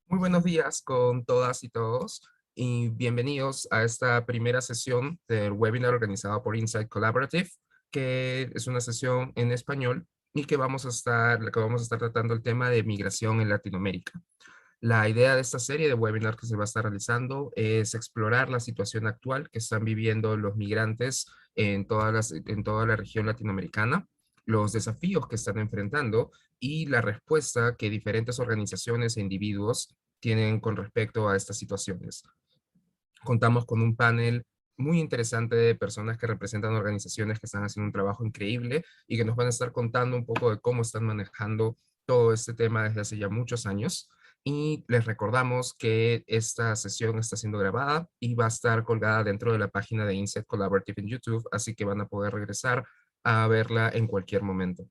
Muy buenos días con todas y todos y bienvenidos a esta primera sesión del webinar organizado por Insight Collaborative, que es una sesión en español y la que vamos a estar tratando el tema de migración en Latinoamérica. La idea de esta serie de webinars que se va a estar realizando es explorar la situación actual que están viviendo los migrantes en toda la región latinoamericana, los desafíos que están enfrentando y la respuesta que diferentes organizaciones e individuos tienen con respecto a estas situaciones. Contamos con un panel muy interesante de personas que representan organizaciones que están haciendo un trabajo increíble y que nos van a estar contando un poco de cómo están manejando todo este tema desde hace ya muchos años. Y les recordamos que esta sesión está siendo grabada y va a estar colgada dentro de la página de Insight Collaborative en YouTube, así que van a poder regresar a verla en cualquier momento.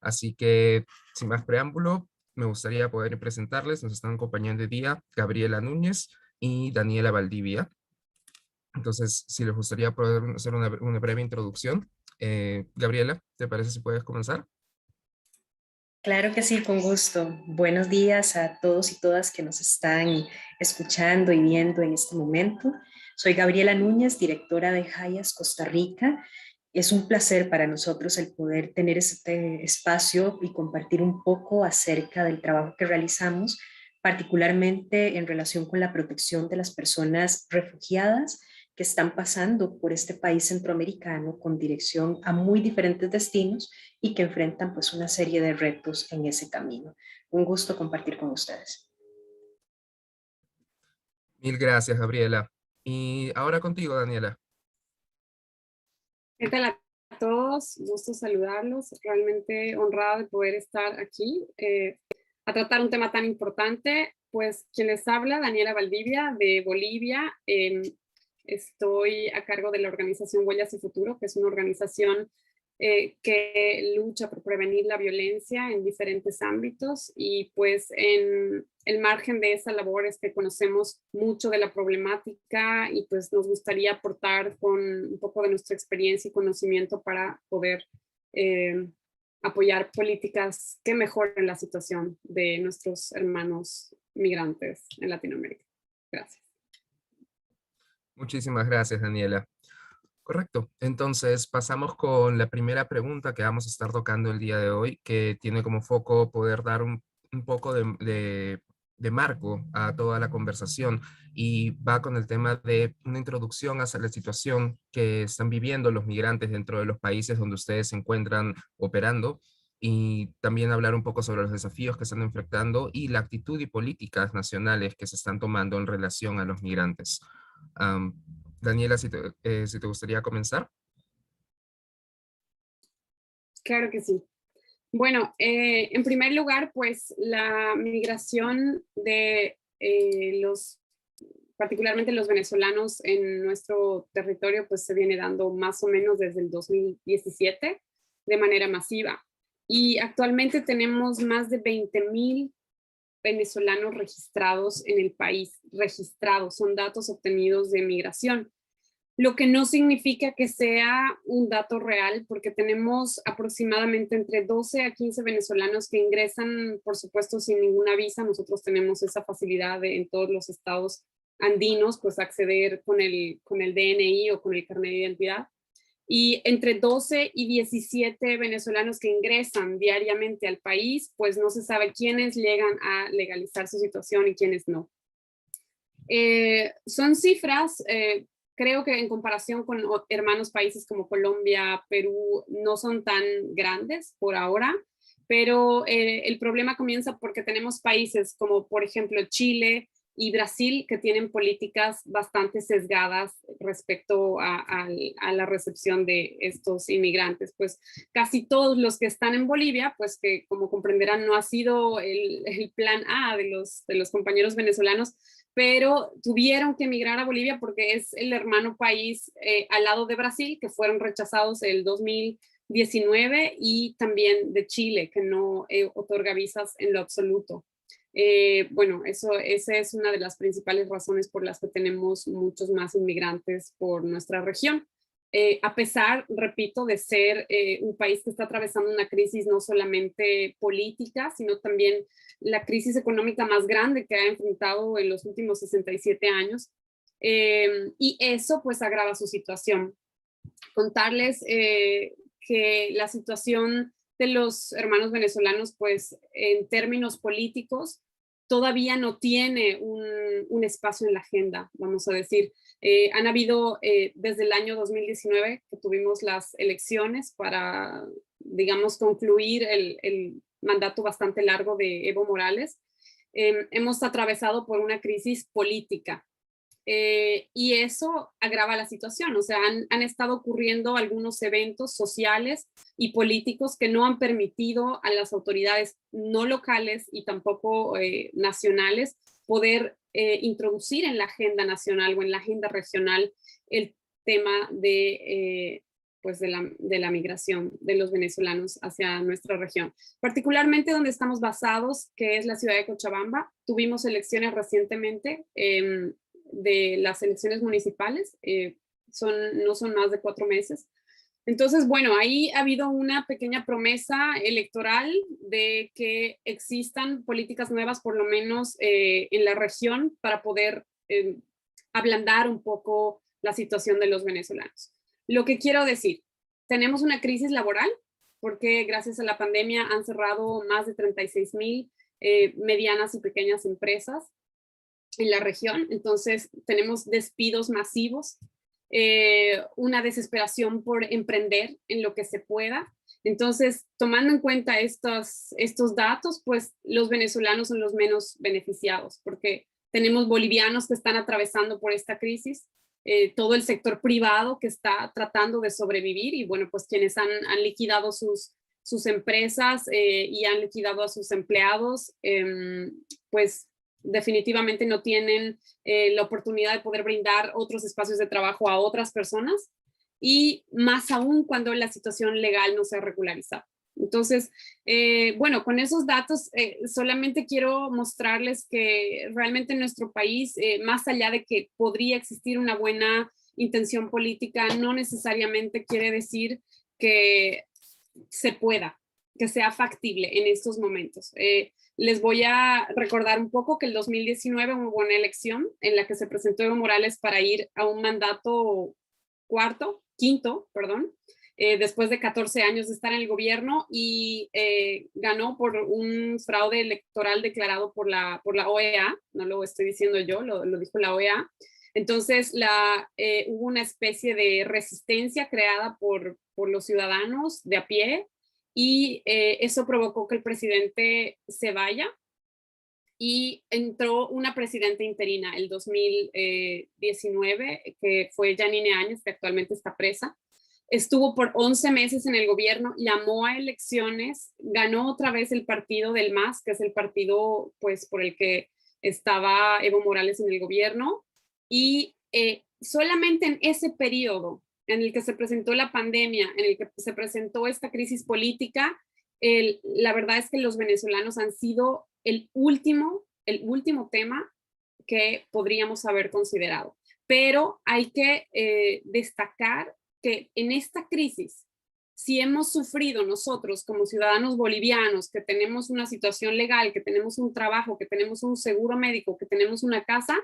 Así que, sin más preámbulo, me gustaría poder presentarles. Nos están acompañando hoy día Gabriela Núñez y Daniela Valdivia. Entonces, si les gustaría poder hacer una breve introducción. Gabriela, ¿te parece si puedes comenzar? Claro que sí, con gusto. Buenos días a todos y todas que nos están escuchando y viendo en este momento. Soy Gabriela Núñez, directora de Hayas Costa Rica. Es un placer para nosotros el poder tener este espacio y compartir un poco acerca del trabajo que realizamos, particularmente en relación con la protección de las personas refugiadas que están pasando por este país centroamericano con dirección a muy diferentes destinos y que enfrentan pues una serie de retos en ese camino. Un gusto compartir con ustedes. Mil gracias, Gabriela. Y ahora contigo, Daniela. ¿Qué tal a todos? Gusto saludarlos. Realmente honrada de poder estar aquí a tratar un tema tan importante. Pues quien les habla, Daniela Valdivia de Bolivia. Estoy a cargo de la organización Huellas y Futuro, que es una organización que lucha por prevenir la violencia en diferentes ámbitos, y pues en el margen de esa labor es que conocemos mucho de la problemática y pues nos gustaría aportar con un poco de nuestra experiencia y conocimiento para poder eh, apoyar políticas que mejoren la situación de nuestros hermanos migrantes en Latinoamérica. Gracias. Muchísimas gracias, Daniela. Correcto. Entonces, pasamos con la primera pregunta que vamos a estar tocando el día de hoy, que tiene como foco poder dar un poco de marco a toda la conversación y va con el tema de una introducción hacia la situación que están viviendo los migrantes dentro de los países donde ustedes se encuentran operando, y también hablar un poco sobre los desafíos que están enfrentando y la actitud y políticas nacionales que se están tomando en relación a los migrantes. Am, Daniela, si te gustaría comenzar. Claro que sí. Bueno, en primer lugar, pues la migración de particularmente los venezolanos en nuestro territorio, pues se viene dando más o menos desde el 2017 de manera masiva. Y actualmente tenemos más de 20,000 venezolanos registrados en el país. Registrados, son datos obtenidos de migración, lo que no significa que sea un dato real, porque tenemos aproximadamente entre 12 a 15 venezolanos que ingresan, por supuesto, sin ninguna visa. Nosotros tenemos esa facilidad en todos los estados andinos, pues acceder con el DNI o con el carnet de identidad. Y entre 12 y 17 venezolanos que ingresan diariamente al país, pues no se sabe quiénes llegan a legalizar su situación y quiénes no. Son cifras, creo que en comparación con hermanos países como Colombia, Perú, no son tan grandes por ahora, pero el problema comienza porque tenemos países como por ejemplo Chile y Brasil que tienen políticas bastante sesgadas respecto a la recepción de estos inmigrantes. Pues casi todos los que están en Bolivia, pues que como comprenderán no ha sido el plan A de los compañeros venezolanos, pero tuvieron que emigrar a Bolivia porque es el hermano país al lado de Brasil, que fueron rechazados el 2019, y también de Chile, que no otorga visas en lo absoluto. Bueno, esa es una de las principales razones por las que tenemos muchos más inmigrantes por nuestra región. a pesar, repito, de ser un país que está atravesando una crisis no solamente política, sino también la crisis económica más grande que ha enfrentado en los últimos 67 años. Y eso pues agrava su situación. Contarles que la situación de los hermanos venezolanos, pues en términos políticos, todavía no tiene un espacio en la agenda, vamos a decir. Han habido desde el año 2019 que tuvimos las elecciones para, digamos, concluir el mandato bastante largo de Evo Morales. Hemos atravesado por una crisis política. Y eso agrava la situación, o sea, han estado ocurriendo algunos eventos sociales y políticos que no han permitido a las autoridades no locales y tampoco nacionales poder introducir en la agenda nacional o en la agenda regional el tema de, pues de la migración de los venezolanos hacia nuestra región. Particularmente donde estamos basados, que es la ciudad de Cochabamba. Tuvimos elecciones recientemente, de las elecciones municipales, no son más de 4 meses. Entonces, bueno, ahí ha habido una pequeña promesa electoral de que existan políticas nuevas, por lo menos en la región, para poder ablandar un poco la situación de los venezolanos. Lo que quiero decir, tenemos una crisis laboral, porque gracias a la pandemia han cerrado más de 36,000 medianas y pequeñas empresas en la región. Entonces tenemos despidos masivos, una desesperación por emprender en lo que se pueda. Entonces, tomando en cuenta estos datos, pues los venezolanos son los menos beneficiados, porque tenemos bolivianos que están atravesando por esta crisis, todo el sector privado que está tratando de sobrevivir, y bueno, pues quienes han liquidado sus empresas y han liquidado a sus empleados, pues definitivamente no tienen la oportunidad de poder brindar otros espacios de trabajo a otras personas, y más aún cuando la situación legal no se ha regularizado. Entonces, bueno, con esos datos solamente quiero mostrarles que realmente en nuestro país, más allá de que podría existir una buena intención política, no necesariamente quiere decir que se pueda, que sea factible en estos momentos. Les voy a recordar un poco que el 2019 hubo una elección en la que se presentó Evo Morales para ir a un mandato quinto, después de 14 años de estar en el gobierno, y ganó por un fraude electoral declarado por la OEA, no lo estoy diciendo yo, lo dijo la OEA. Entonces hubo una especie de resistencia creada por los ciudadanos de a pie, y eso provocó que el presidente se vaya, y entró una presidenta interina el 2019, que fue Yanine Áñez, que actualmente está presa. Estuvo por 11 meses en el gobierno, llamó a elecciones, ganó otra vez el partido del MAS, que es el partido pues, por el que estaba Evo Morales en el gobierno, y solamente en ese periodo en el que se presentó la pandemia, en el que se presentó esta crisis política, la verdad es que los venezolanos han sido el último tema que podríamos haber considerado. Pero hay que destacar que en esta crisis, si hemos sufrido nosotros como ciudadanos bolivianos, que tenemos una situación legal, que tenemos un trabajo, que tenemos un seguro médico, que tenemos una casa,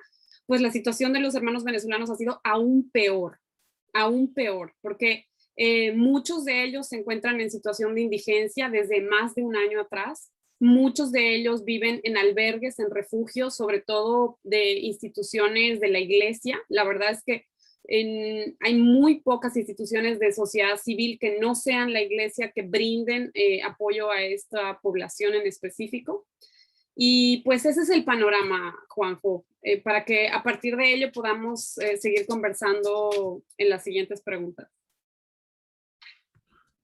pues la situación de los hermanos venezolanos ha sido aún peor, porque muchos de ellos se encuentran en situación de indigencia desde más de un año atrás. Muchos de ellos viven en albergues, en refugios, sobre todo de instituciones de la iglesia. La verdad es que hay muy pocas instituciones de sociedad civil que no sean la iglesia que brinden apoyo a esta población en específico. Y pues ese es el panorama, Juanjo, para que a partir de ello podamos seguir conversando en las siguientes preguntas.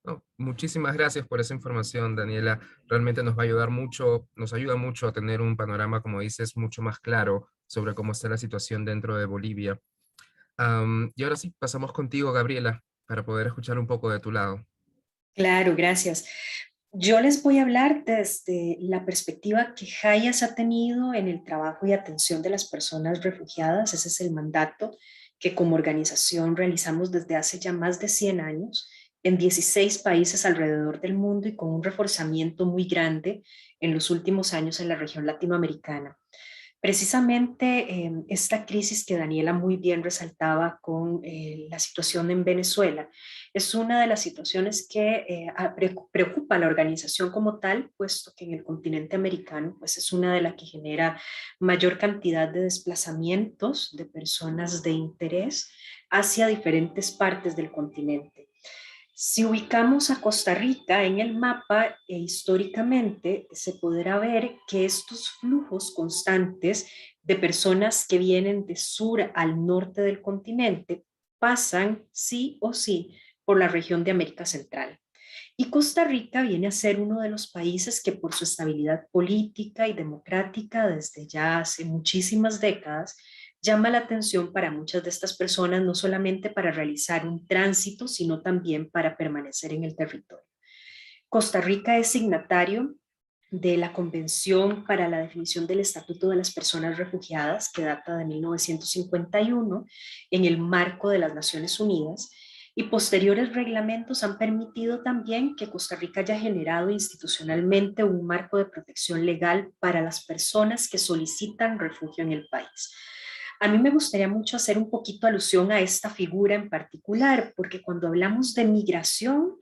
No, muchísimas gracias por esa información, Daniela. Realmente nos va a ayudar mucho, nos ayuda mucho a tener un panorama, como dices, mucho más claro sobre cómo está la situación dentro de Bolivia. Y ahora sí, pasamos contigo, Gabriela, para poder escuchar un poco de tu lado. Claro, gracias. Yo les voy a hablar desde la perspectiva que Hayas ha tenido en el trabajo y atención de las personas refugiadas. Ese es el mandato que como organización realizamos desde hace ya más de 100 años en 16 países alrededor del mundo y con un reforzamiento muy grande en los últimos años en la región latinoamericana. Precisamente esta crisis que Daniela muy bien resaltaba con la situación en Venezuela es una de las situaciones que preocupa a la organización como tal, puesto que en el continente americano pues es una de las que genera mayor cantidad de desplazamientos de personas de interés hacia diferentes partes del continente. Si ubicamos a Costa Rica en el mapa, históricamente se podrá ver que estos flujos constantes de personas que vienen de sur al norte del continente pasan sí o sí por la región de América Central. Y Costa Rica viene a ser uno de los países que por su estabilidad política y democrática desde ya hace muchísimas décadas llama la atención para muchas de estas personas, no solamente para realizar un tránsito, sino también para permanecer en el territorio. Costa Rica es signatario de la Convención para la Definición del Estatuto de las Personas Refugiadas, que data de 1951, en el marco de las Naciones Unidas, y posteriores reglamentos han permitido también que Costa Rica haya generado institucionalmente un marco de protección legal para las personas que solicitan refugio en el país. A mí me gustaría mucho hacer un poquito alusión a esta figura en particular, porque cuando hablamos de migración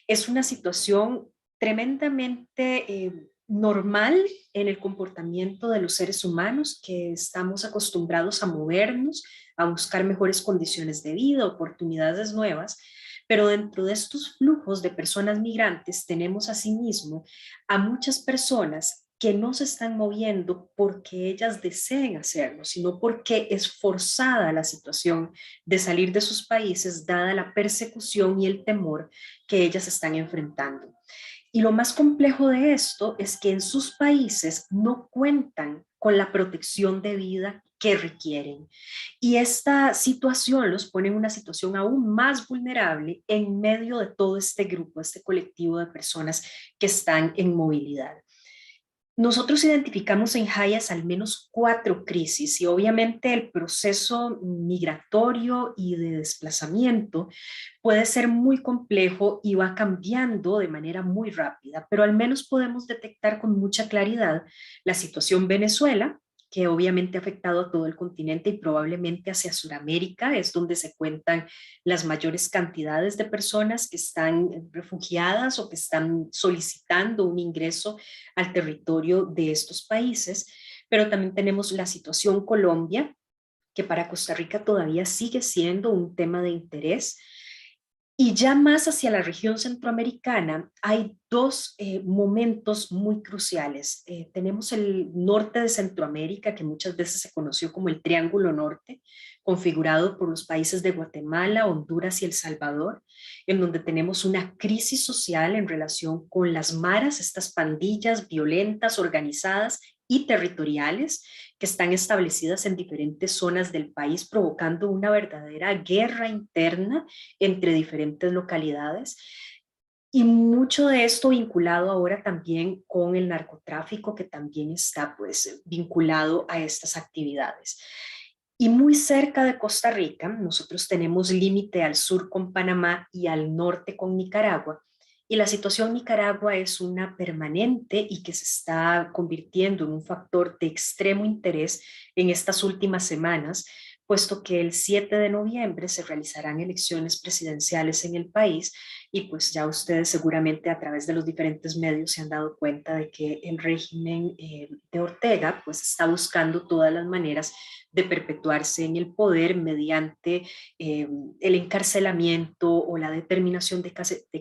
es una situación tremendamente normal en el comportamiento de los seres humanos, que estamos acostumbrados a movernos, a buscar mejores condiciones de vida, oportunidades nuevas, pero dentro de estos flujos de personas migrantes tenemos asimismo a muchas personas que no se están moviendo porque ellas deseen hacerlo, sino porque es forzada la situación de salir de sus países dada la persecución y el temor que ellas están enfrentando. Y lo más complejo de esto es que en sus países no cuentan con la protección de vida que requieren. Y esta situación los pone en una situación aún más vulnerable en medio de todo este grupo, este colectivo de personas que están en movilidad. Nosotros identificamos en Hayas al menos 4 crisis y obviamente el proceso migratorio y de desplazamiento puede ser muy complejo y va cambiando de manera muy rápida, pero al menos podemos detectar con mucha claridad la situación Venezuela, que obviamente ha afectado a todo el continente y probablemente hacia Sudamérica, es donde se cuentan las mayores cantidades de personas que están refugiadas o que están solicitando un ingreso al territorio de estos países, pero también tenemos la situación Colombia, que para Costa Rica todavía sigue siendo un tema de interés. Y ya más hacia la región centroamericana hay 2 momentos muy cruciales. Tenemos el norte de Centroamérica, que muchas veces se conoció como el Triángulo Norte, configurado por los países de Guatemala, Honduras y El Salvador, en donde tenemos una crisis social en relación con las maras, estas pandillas violentas, organizadas y territoriales que están establecidas en diferentes zonas del país, provocando una verdadera guerra interna entre diferentes localidades. Y mucho de esto vinculado ahora también con el narcotráfico, que también está pues vinculado a estas actividades. Y muy cerca de Costa Rica, nosotros tenemos límite al sur con Panamá y al norte con Nicaragua. Y la situación en Nicaragua es una permanente y que se está convirtiendo en un factor de extremo interés en estas últimas semanas, puesto que el 7 de noviembre se realizarán elecciones presidenciales en el país y pues ya ustedes seguramente a través de los diferentes medios se han dado cuenta de que el régimen de Ortega pues está buscando todas las maneras de perpetuarse en el poder mediante el encarcelamiento o la determinación de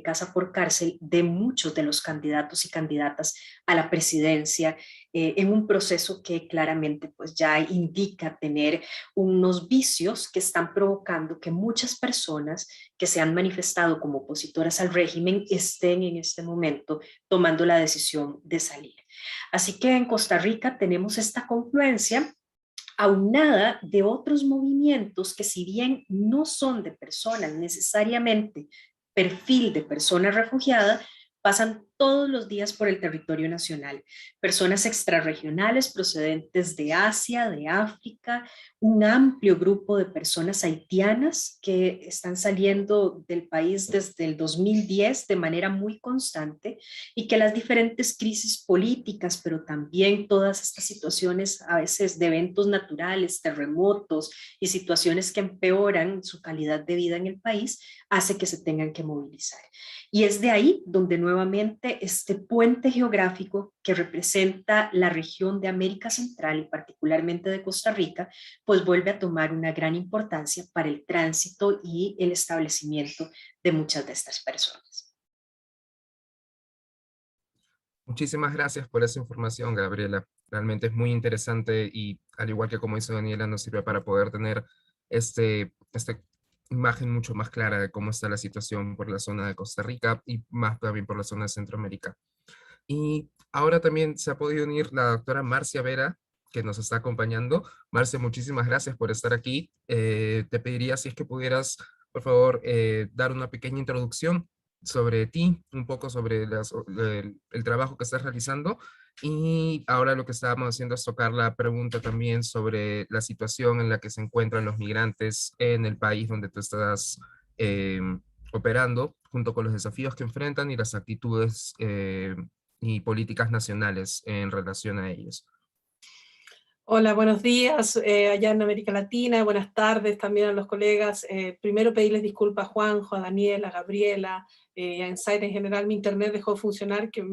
casa por cárcel de muchos de los candidatos y candidatas a la presidencia en un proceso que claramente pues ya indica tener unos vicios que están provocando que muchas personas que se han manifestado como opositoras al régimen estén en este momento tomando la decisión de salir. Así que en Costa Rica tenemos esta confluencia aunada de otros movimientos que si bien no son de personas necesariamente perfil de persona refugiada, pasan todos los días por el territorio nacional. Personas extrarregionales procedentes de Asia, de África, un amplio grupo de personas haitianas que están saliendo del país desde el 2010 de manera muy constante y que las diferentes crisis políticas, pero también todas estas situaciones a veces de eventos naturales, terremotos y situaciones que empeoran su calidad de vida en el país, hace que se tengan que movilizar. Y es de ahí donde nuevamente este puente geográfico que representa la región de América Central y particularmente de Costa Rica, pues vuelve a tomar una gran importancia para el tránsito y el establecimiento de muchas de estas personas. Muchísimas gracias por esa información, Gabriela. Realmente es muy interesante y al igual que como hizo Daniela, nos sirve para poder tener esta imagen mucho más clara de cómo está la situación por la zona de Costa Rica y más también por la zona de Centroamérica. Y ahora también se ha podido unir la doctora Marcia Vera, que nos está acompañando. Marcia, muchísimas gracias por estar aquí. Te pediría si es que pudieras, por favor, dar una pequeña introducción sobre ti, un poco sobre el trabajo que estás realizando. Y ahora lo que estábamos haciendo es tocar la pregunta también sobre la situación en la que se encuentran los migrantes en el país donde tú estás eh, operando, junto con los desafíos que enfrentan y las actitudes y políticas nacionales en relación a ellos. Hola, buenos días allá en América Latina, buenas tardes también a los colegas. Primero pedirles disculpas a Juanjo, a Daniela, a Gabriela, a Insight en general. Mi internet dejó de funcionar, que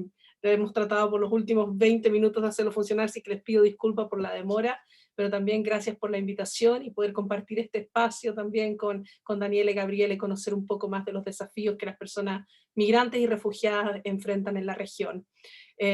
hemos tratado por los últimos 20 minutos de hacerlo funcionar, así que les pido disculpas por la demora, pero también gracias por la invitación y poder compartir este espacio también con Daniela y Gabriela y conocer un poco más de los desafíos que las personas migrantes y refugiadas enfrentan en la región.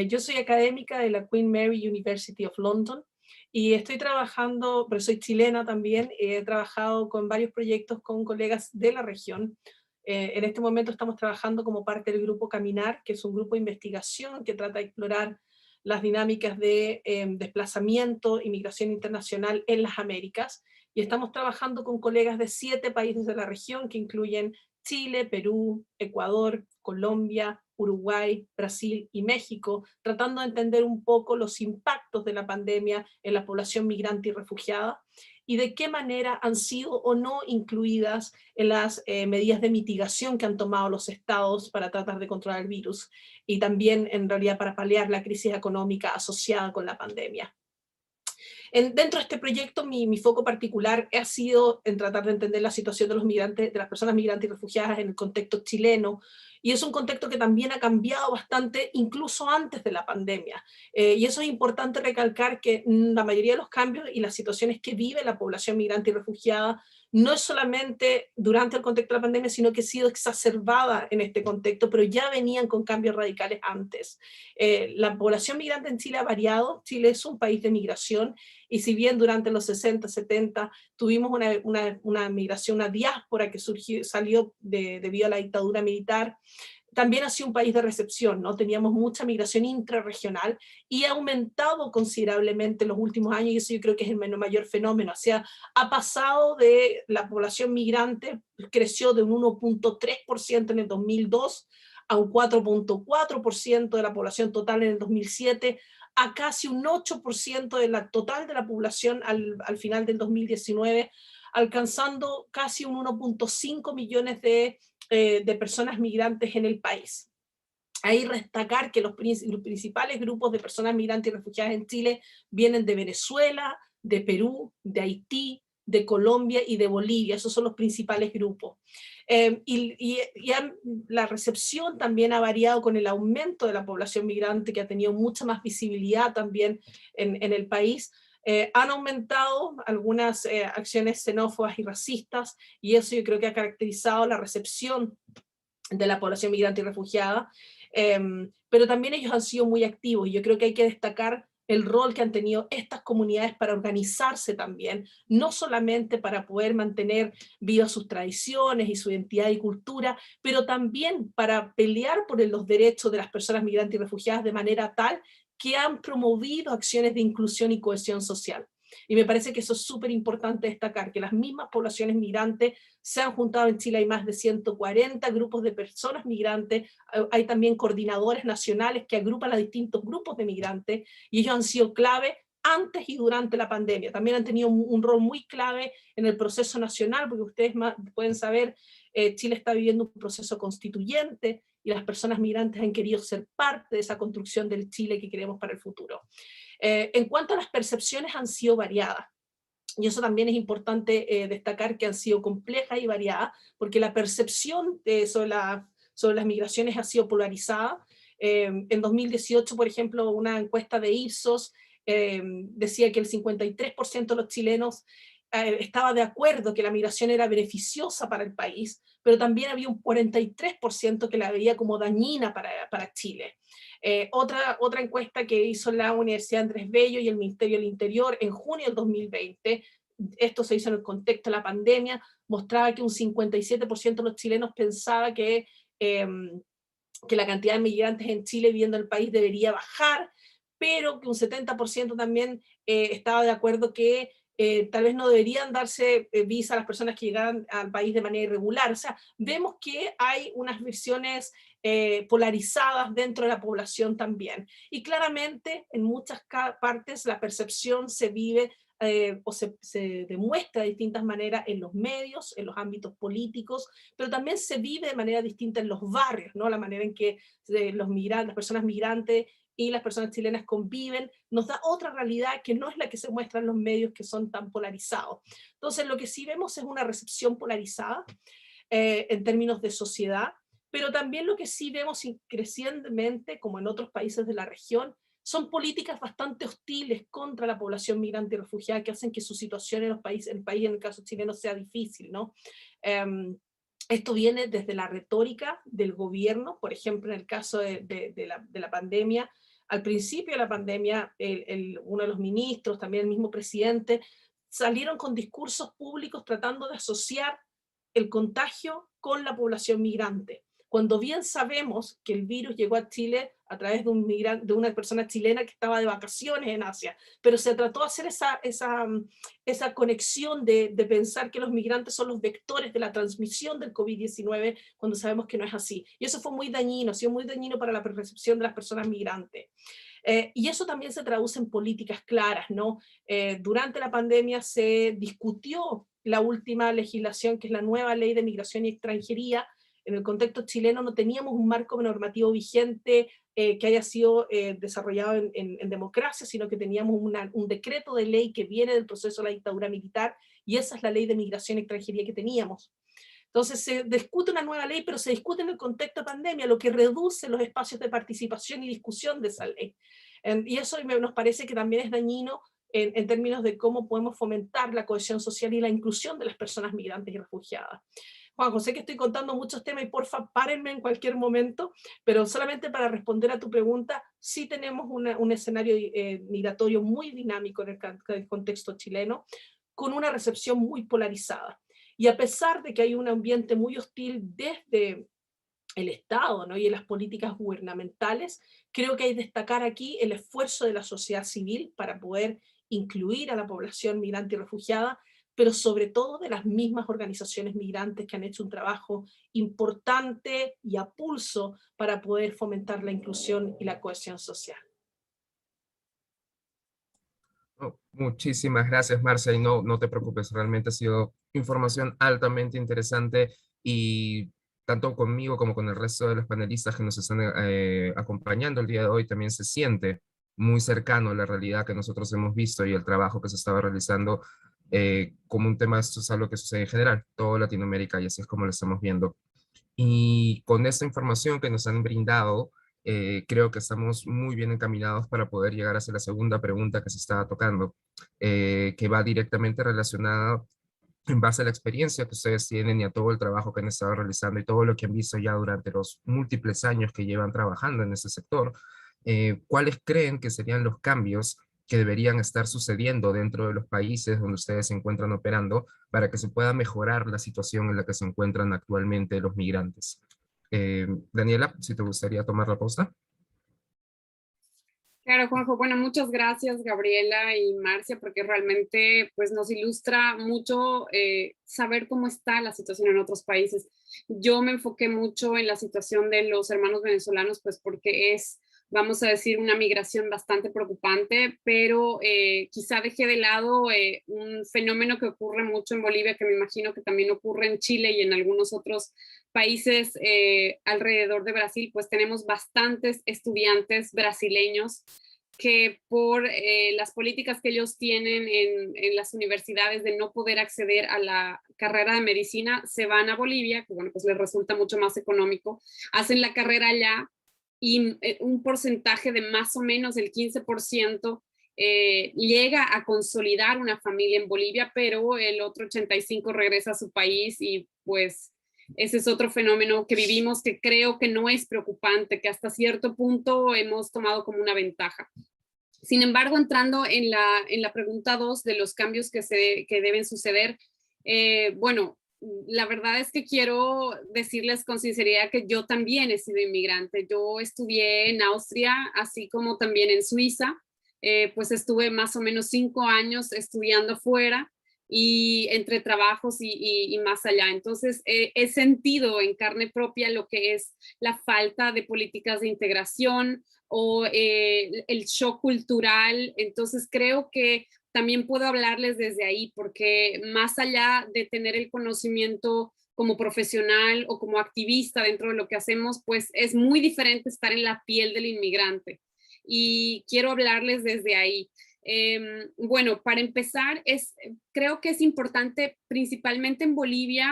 Yo soy académica de la Queen Mary University of London, y estoy trabajando, pero soy chilena también, he trabajado con varios proyectos con colegas de la región. En este momento estamos trabajando como parte del grupo Caminar, que es un grupo de investigación que trata de explorar las dinámicas de desplazamiento y migración internacional en las Américas, y estamos trabajando con colegas de 7 países de la región, que incluyen Chile, Perú, Ecuador, Colombia, Uruguay, Brasil y México, tratando de entender un poco los impactos de la pandemia en la población migrante y refugiada y de qué manera han sido o no incluidas en las medidas de mitigación que han tomado los estados para tratar de controlar el virus y también en realidad para paliar la crisis económica asociada con la pandemia. Dentro de este proyecto, mi foco particular ha sido en tratar de entender la situación de los migrantes, de las personas migrantes y refugiadas en el contexto chileno, y es un contexto que también ha cambiado bastante, incluso antes de la pandemia. Y eso es importante recalcar que la mayoría de los cambios y las situaciones que vive la población migrante y refugiada no es solamente durante el contexto de la pandemia, sino que ha sido exacerbada en este contexto, pero ya venían con cambios radicales antes. La población migrante en Chile ha variado. Chile es un país de migración, y si bien durante los 60, 70 tuvimos una migración, una diáspora que salió debido a la dictadura militar, también ha sido un país de recepción, ¿no? Teníamos mucha migración intrarregional y ha aumentado considerablemente en los últimos años, y eso yo creo que es el mayor fenómeno. O sea, ha pasado de la población migrante, creció de un 1.3% en el 2002 a un 4.4% de la población total en el 2007, a casi un 8% de la total de la población al final del 2019, alcanzando casi un 1.5 millones de personas migrantes en el país. Ahí destacar que los principales grupos de personas migrantes y refugiadas en Chile vienen de Venezuela, de Perú, de Haití, de Colombia y de Bolivia. Esos son los principales grupos. La recepción también ha variado con el aumento de la población migrante, que ha tenido mucha más visibilidad también en el país. Han aumentado algunas acciones xenófobas y racistas, y eso yo creo que ha caracterizado la recepción de la población migrante y refugiada, pero también ellos han sido muy activos, y yo creo que hay que destacar el rol que han tenido estas comunidades para organizarse también, no solamente para poder mantener vivas sus tradiciones y su identidad y cultura, pero también para pelear por los derechos de las personas migrantes y refugiadas de manera tal que han promovido acciones de inclusión y cohesión social. Y me parece que eso es súper importante destacar, que las mismas poblaciones migrantes se han juntado en Chile, hay más de 140 grupos de personas migrantes, hay también coordinadores nacionales que agrupan a distintos grupos de migrantes, y ellos han sido clave antes y durante la pandemia. También han tenido un rol muy clave en el proceso nacional, porque ustedes pueden saber, Chile está viviendo un proceso constituyente y las personas migrantes han querido ser parte de esa construcción del Chile que queremos para el futuro. En cuanto a las percepciones, han sido variadas. Y eso también es importante destacar, que han sido complejas y variadas, porque la percepción sobre las migraciones ha sido polarizada. En 2018, por ejemplo, una encuesta de Ipsos decía que el 53% de los chilenos estaba de acuerdo que la migración era beneficiosa para el país, pero también había un 43% que la veía como dañina para Chile. Otra encuesta que hizo la Universidad Andrés Bello y el Ministerio del Interior en junio del 2020, esto se hizo en el contexto de la pandemia, mostraba que un 57% de los chilenos pensaba que la cantidad de migrantes en Chile viviendo en el país debería bajar, pero que un 70% también estaba de acuerdo que tal vez no deberían darse visa a las personas que llegaran al país de manera irregular. O sea, vemos que hay unas visiones polarizadas dentro de la población también. Y claramente en muchas partes la percepción se vive o se demuestra de distintas maneras en los medios, en los ámbitos políticos, pero también se vive de manera distinta en los barrios, ¿no? La manera en que las personas migrantes y las personas chilenas conviven, nos da otra realidad que no es la que se muestra en los medios, que son tan polarizados. Entonces, lo que sí vemos es una recepción polarizada en términos de sociedad, pero también lo que sí vemos crecientemente, como en otros países de la región, son políticas bastante hostiles contra la población migrante y refugiada, que hacen que su situación en el país, en el caso chileno, sea difícil, ¿no? Esto viene desde la retórica del gobierno, por ejemplo, en el caso de la pandemia. Al principio de la pandemia, uno de los ministros, también el mismo presidente, salieron con discursos públicos tratando de asociar el contagio con la población migrante, cuando bien sabemos que el virus llegó a Chile a través de una persona chilena que estaba de vacaciones en Asia, pero se trató de hacer esa conexión de pensar que los migrantes son los vectores de la transmisión del COVID-19, cuando sabemos que no es así. Y eso fue muy dañino, ha sido muy dañino para la percepción de las personas migrantes. Y eso también se traduce en políticas claras, ¿no? Durante la pandemia se discutió la última legislación, que es la nueva Ley de Migración y Extranjería. En el contexto chileno no teníamos un marco normativo vigente que haya sido desarrollado en democracia, sino que teníamos un decreto de ley que viene del proceso de la dictadura militar, y esa es la Ley de Migración y Extranjería que teníamos. Entonces se discute una nueva ley, pero se discute en el contexto de pandemia, lo que reduce los espacios de participación y discusión de esa ley. Y eso nos parece que también es dañino en términos de cómo podemos fomentar la cohesión social y la inclusión de las personas migrantes y refugiadas. Juan José, que estoy contando muchos temas y porfa, párenme en cualquier momento, pero solamente para responder a tu pregunta, sí tenemos un escenario migratorio muy dinámico en el contexto chileno, con una recepción muy polarizada. Y a pesar de que hay un ambiente muy hostil desde el Estado, ¿no? y en las políticas gubernamentales, creo que hay que destacar aquí el esfuerzo de la sociedad civil para poder incluir a la población migrante y refugiada, pero sobre todo de las mismas organizaciones migrantes que han hecho un trabajo importante y a pulso para poder fomentar la inclusión y la cohesión social. Oh, muchísimas gracias, Marcia, y no te preocupes, realmente ha sido información altamente interesante y tanto conmigo como con el resto de los panelistas que nos están acompañando el día de hoy también se siente muy cercano a la realidad que nosotros hemos visto y el trabajo que se estaba realizando como un tema. Esto es algo que sucede en general, toda Latinoamérica, y así es como lo estamos viendo. Y con esta información que nos han brindado, creo que estamos muy bien encaminados para poder llegar hacia la segunda pregunta que se estaba tocando, que va directamente relacionada en base a la experiencia que ustedes tienen y a todo el trabajo que han estado realizando y todo lo que han visto ya durante los múltiples años que llevan trabajando en este sector. ¿Cuáles creen que serían los cambios que deberían estar sucediendo dentro de los países donde ustedes se encuentran operando para que se pueda mejorar la situación en la que se encuentran actualmente los migrantes? Daniela, si te gustaría tomar la posta. Claro, Juanjo. Bueno, muchas gracias, Gabriela y Marcia, porque realmente pues, nos ilustra mucho saber cómo está la situación en otros países. Yo me enfoqué mucho en la situación de los hermanos venezolanos, pues porque es, vamos a decir, una migración bastante preocupante, pero quizá dejé de lado un fenómeno que ocurre mucho en Bolivia, que me imagino que también ocurre en Chile y en algunos otros países alrededor de Brasil. Pues tenemos bastantes estudiantes brasileños que por las políticas que ellos tienen en las universidades de no poder acceder a la carrera de medicina, se van a Bolivia, que bueno, pues les resulta mucho más económico, hacen la carrera allá y un porcentaje de más o menos el 15% llega a consolidar una familia en Bolivia, pero el otro 85% regresa a su país y pues ese es otro fenómeno que vivimos que creo que no es preocupante, que hasta cierto punto hemos tomado como una ventaja. Sin embargo, entrando en la pregunta 2 de los cambios que deben suceder, bueno, la verdad es que quiero decirles con sinceridad que yo también he sido inmigrante. Yo estudié en Austria, así como también en Suiza. Pues estuve más o menos 5 años estudiando fuera y entre trabajos y más allá. Entonces, he sentido en carne propia lo que es la falta de políticas de integración o el shock cultural. Entonces, creo que también puedo hablarles desde ahí, porque más allá de tener el conocimiento como profesional o como activista dentro de lo que hacemos, pues es muy diferente estar en la piel del inmigrante. Y quiero hablarles desde ahí. Bueno, para empezar, creo que es importante, principalmente en Bolivia,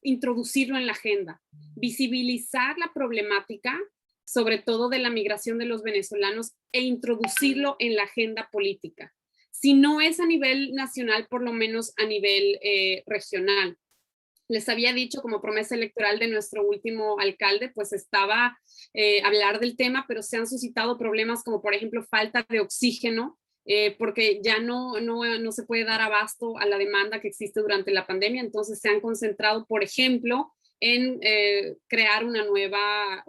introducirlo en la agenda, visibilizar la problemática, sobre todo de la migración de los venezolanos, e introducirlo en la agenda política. Si no es a nivel nacional, por lo menos a nivel regional. Les había dicho como promesa electoral de nuestro último alcalde, pues estaba hablar del tema, pero se han suscitado problemas como por ejemplo falta de oxígeno, porque ya no se puede dar abasto a la demanda que existe durante la pandemia. Entonces se han concentrado, por ejemplo, en crear una nueva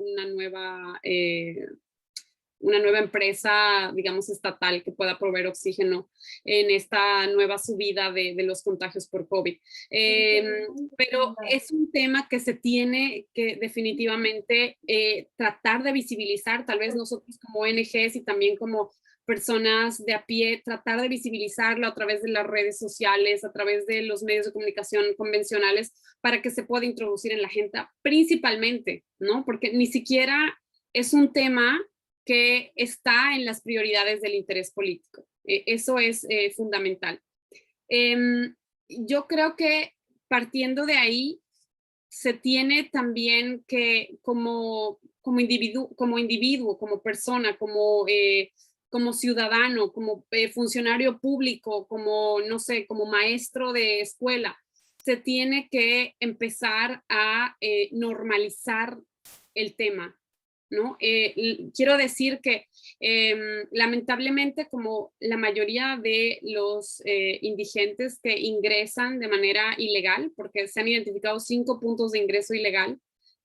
empresa, digamos, estatal que pueda proveer oxígeno en esta nueva subida de los contagios por COVID. Pero es un tema que se tiene que definitivamente tratar de visibilizar, tal vez nosotros como ONGs y también como personas de a pie, tratar de visibilizarlo a través de las redes sociales, a través de los medios de comunicación convencionales, para que se pueda introducir en la agenda principalmente, ¿no? Porque ni siquiera es un tema que está en las prioridades del interés político. Eso es fundamental. Yo creo que partiendo de ahí, se tiene también que como individuo, como persona, como ciudadano, como funcionario público, como, no sé, como maestro de escuela, se tiene que empezar a normalizar el tema, ¿no? Quiero decir que lamentablemente, como la mayoría de los indigentes que ingresan de manera ilegal, porque se han identificado 5 puntos de ingreso ilegal,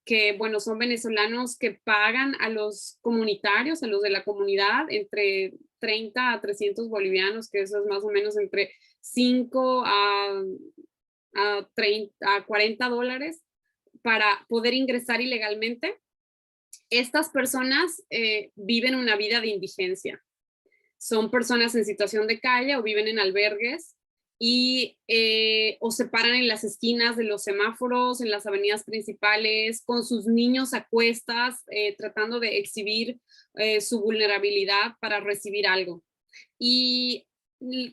que bueno, son venezolanos que pagan a los comunitarios, a los de la comunidad, entre 30 a 300 bolivianos, que eso es más o menos entre 5 a 40 dólares para poder ingresar ilegalmente. Estas personas viven una vida de indigencia. Son personas en situación de calle o viven en albergues y o se paran en las esquinas de los semáforos, en las avenidas principales, con sus niños a cuestas, tratando de exhibir su vulnerabilidad para recibir algo. ¿Y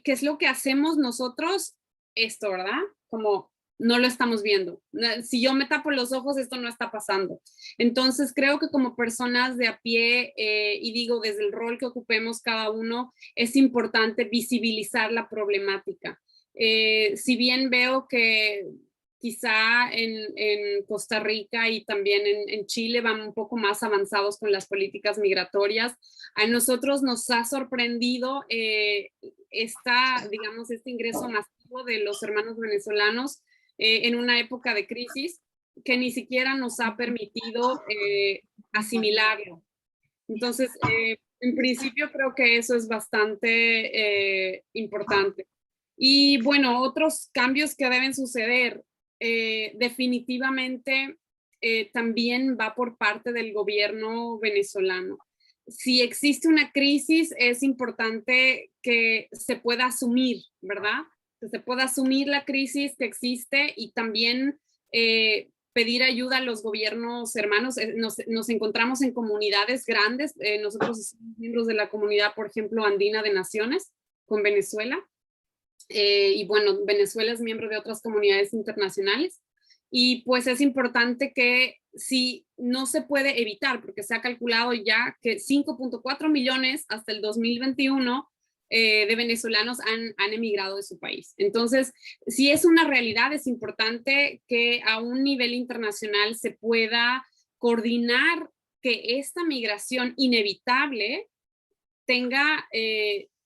qué es lo que hacemos nosotros? Esto, ¿verdad? Como no lo estamos viendo. Si yo me tapo los ojos, esto no está pasando. Entonces, creo que como personas de a pie, y digo, desde el rol que ocupemos cada uno, es importante visibilizar la problemática. Si bien veo que quizá en Costa Rica y también en Chile van un poco más avanzados con las políticas migratorias, a nosotros nos ha sorprendido digamos, este ingreso masivo de los hermanos venezolanos en una época de crisis que ni siquiera nos ha permitido asimilarlo. Entonces, En principio creo que eso es bastante importante. Y bueno, otros cambios que deben suceder, definitivamente también va por parte del gobierno venezolano. Si existe una crisis, es importante que se pueda asumir, ¿verdad? Que se pueda asumir la crisis que existe y también pedir ayuda a los gobiernos hermanos. Nos encontramos en comunidades grandes. Nosotros somos miembros de la comunidad, por ejemplo, andina de naciones con Venezuela. Y bueno, Venezuela es miembro de otras comunidades internacionales. Y pues es importante que si no se puede evitar, porque se ha calculado ya que 5.4 millones hasta el 2021 de venezolanos han emigrado de su país. Entonces, si es una realidad, es importante que a un nivel internacional se pueda coordinar que esta migración inevitable tenga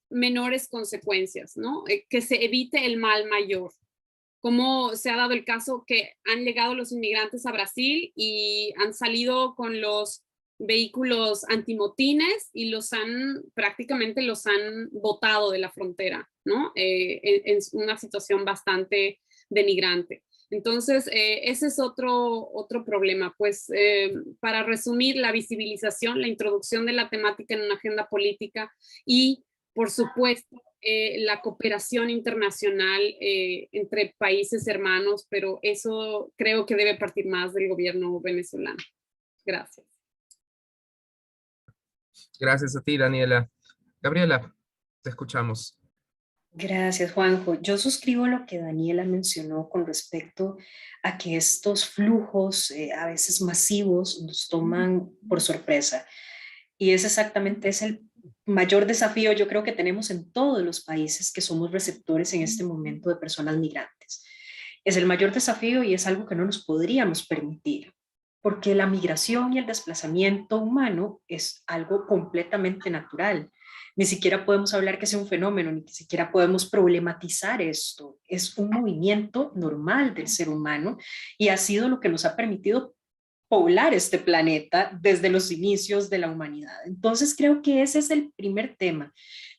menores consecuencias, ¿no? Que se evite el mal mayor. Como se ha dado el caso que han llegado los inmigrantes a Brasil y han salido con los vehículos antimotines y prácticamente los han botado de la frontera, ¿no? En una situación bastante denigrante. Entonces, ese es otro problema. Pues, para resumir, la visibilización, la introducción de la temática en una agenda política y, por supuesto, la cooperación internacional entre países hermanos, pero eso creo que debe partir más del gobierno venezolano. Gracias. Gracias a ti, Daniela. Gabriela, te escuchamos. Gracias, Juanjo. Yo suscribo lo que Daniela mencionó con respecto a que estos flujos a veces masivos nos toman por sorpresa. Y es exactamente el mayor desafío yo creo que tenemos en todos los países que somos receptores en este momento de personas migrantes. Es el mayor desafío y es algo que no nos podríamos permitir, porque la migración y el desplazamiento humano es algo completamente natural. Ni siquiera podemos hablar que sea un fenómeno, ni siquiera podemos problematizar esto. Es un movimiento normal del ser humano y ha sido lo que nos ha permitido poblar este planeta desde los inicios de la humanidad. Entonces creo que ese es el primer tema.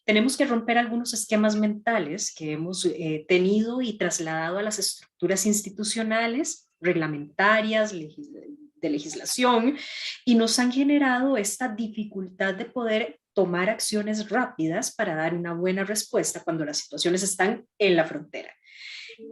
Tenemos que romper algunos esquemas mentales que hemos tenido y trasladado a las estructuras institucionales, reglamentarias, de legislación, y nos han generado esta dificultad de poder tomar acciones rápidas para dar una buena respuesta cuando las situaciones están en la frontera.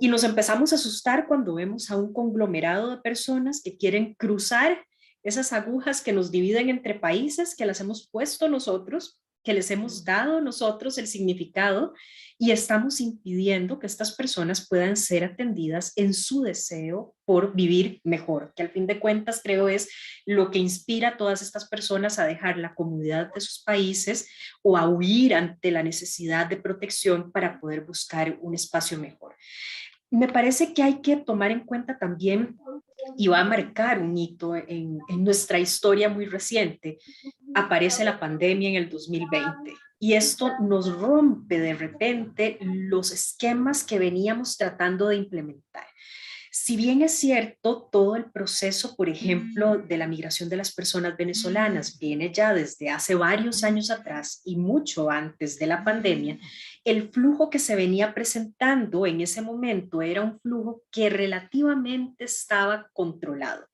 Y nos empezamos a asustar cuando vemos a un conglomerado de personas que quieren cruzar esas agujas que nos dividen entre países, que las hemos puesto nosotros, que les hemos dado nosotros el significado, y estamos impidiendo que estas personas puedan ser atendidas en su deseo por vivir mejor, que al fin de cuentas creo es lo que inspira a todas estas personas a dejar la comunidad de sus países o a huir ante la necesidad de protección para poder buscar un espacio mejor. Me parece que hay que tomar en cuenta también, y va a marcar un hito en nuestra historia muy reciente, aparece la pandemia en el 2020 y esto nos rompe de repente los esquemas que veníamos tratando de implementar. Si bien es cierto, todo el proceso, por ejemplo, de la migración de las personas venezolanas viene ya desde hace varios años atrás y mucho antes de la pandemia, el flujo que se venía presentando en ese momento era un flujo que relativamente estaba controlado,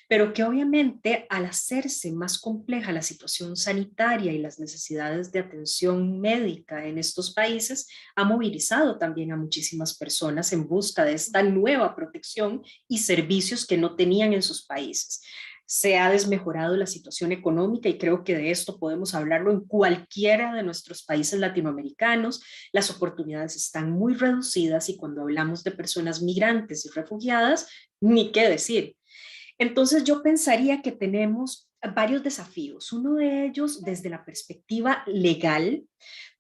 pero que obviamente al hacerse más compleja la situación sanitaria y las necesidades de atención médica en estos países, ha movilizado también a muchísimas personas en busca de esta nueva protección y servicios que no tenían en sus países. Se ha desmejorado la situación económica y creo que de esto podemos hablarlo en cualquiera de nuestros países latinoamericanos. Las oportunidades están muy reducidas y cuando hablamos de personas migrantes y refugiadas, ni qué decir. Entonces yo pensaría que tenemos varios desafíos. Uno de ellos desde la perspectiva legal,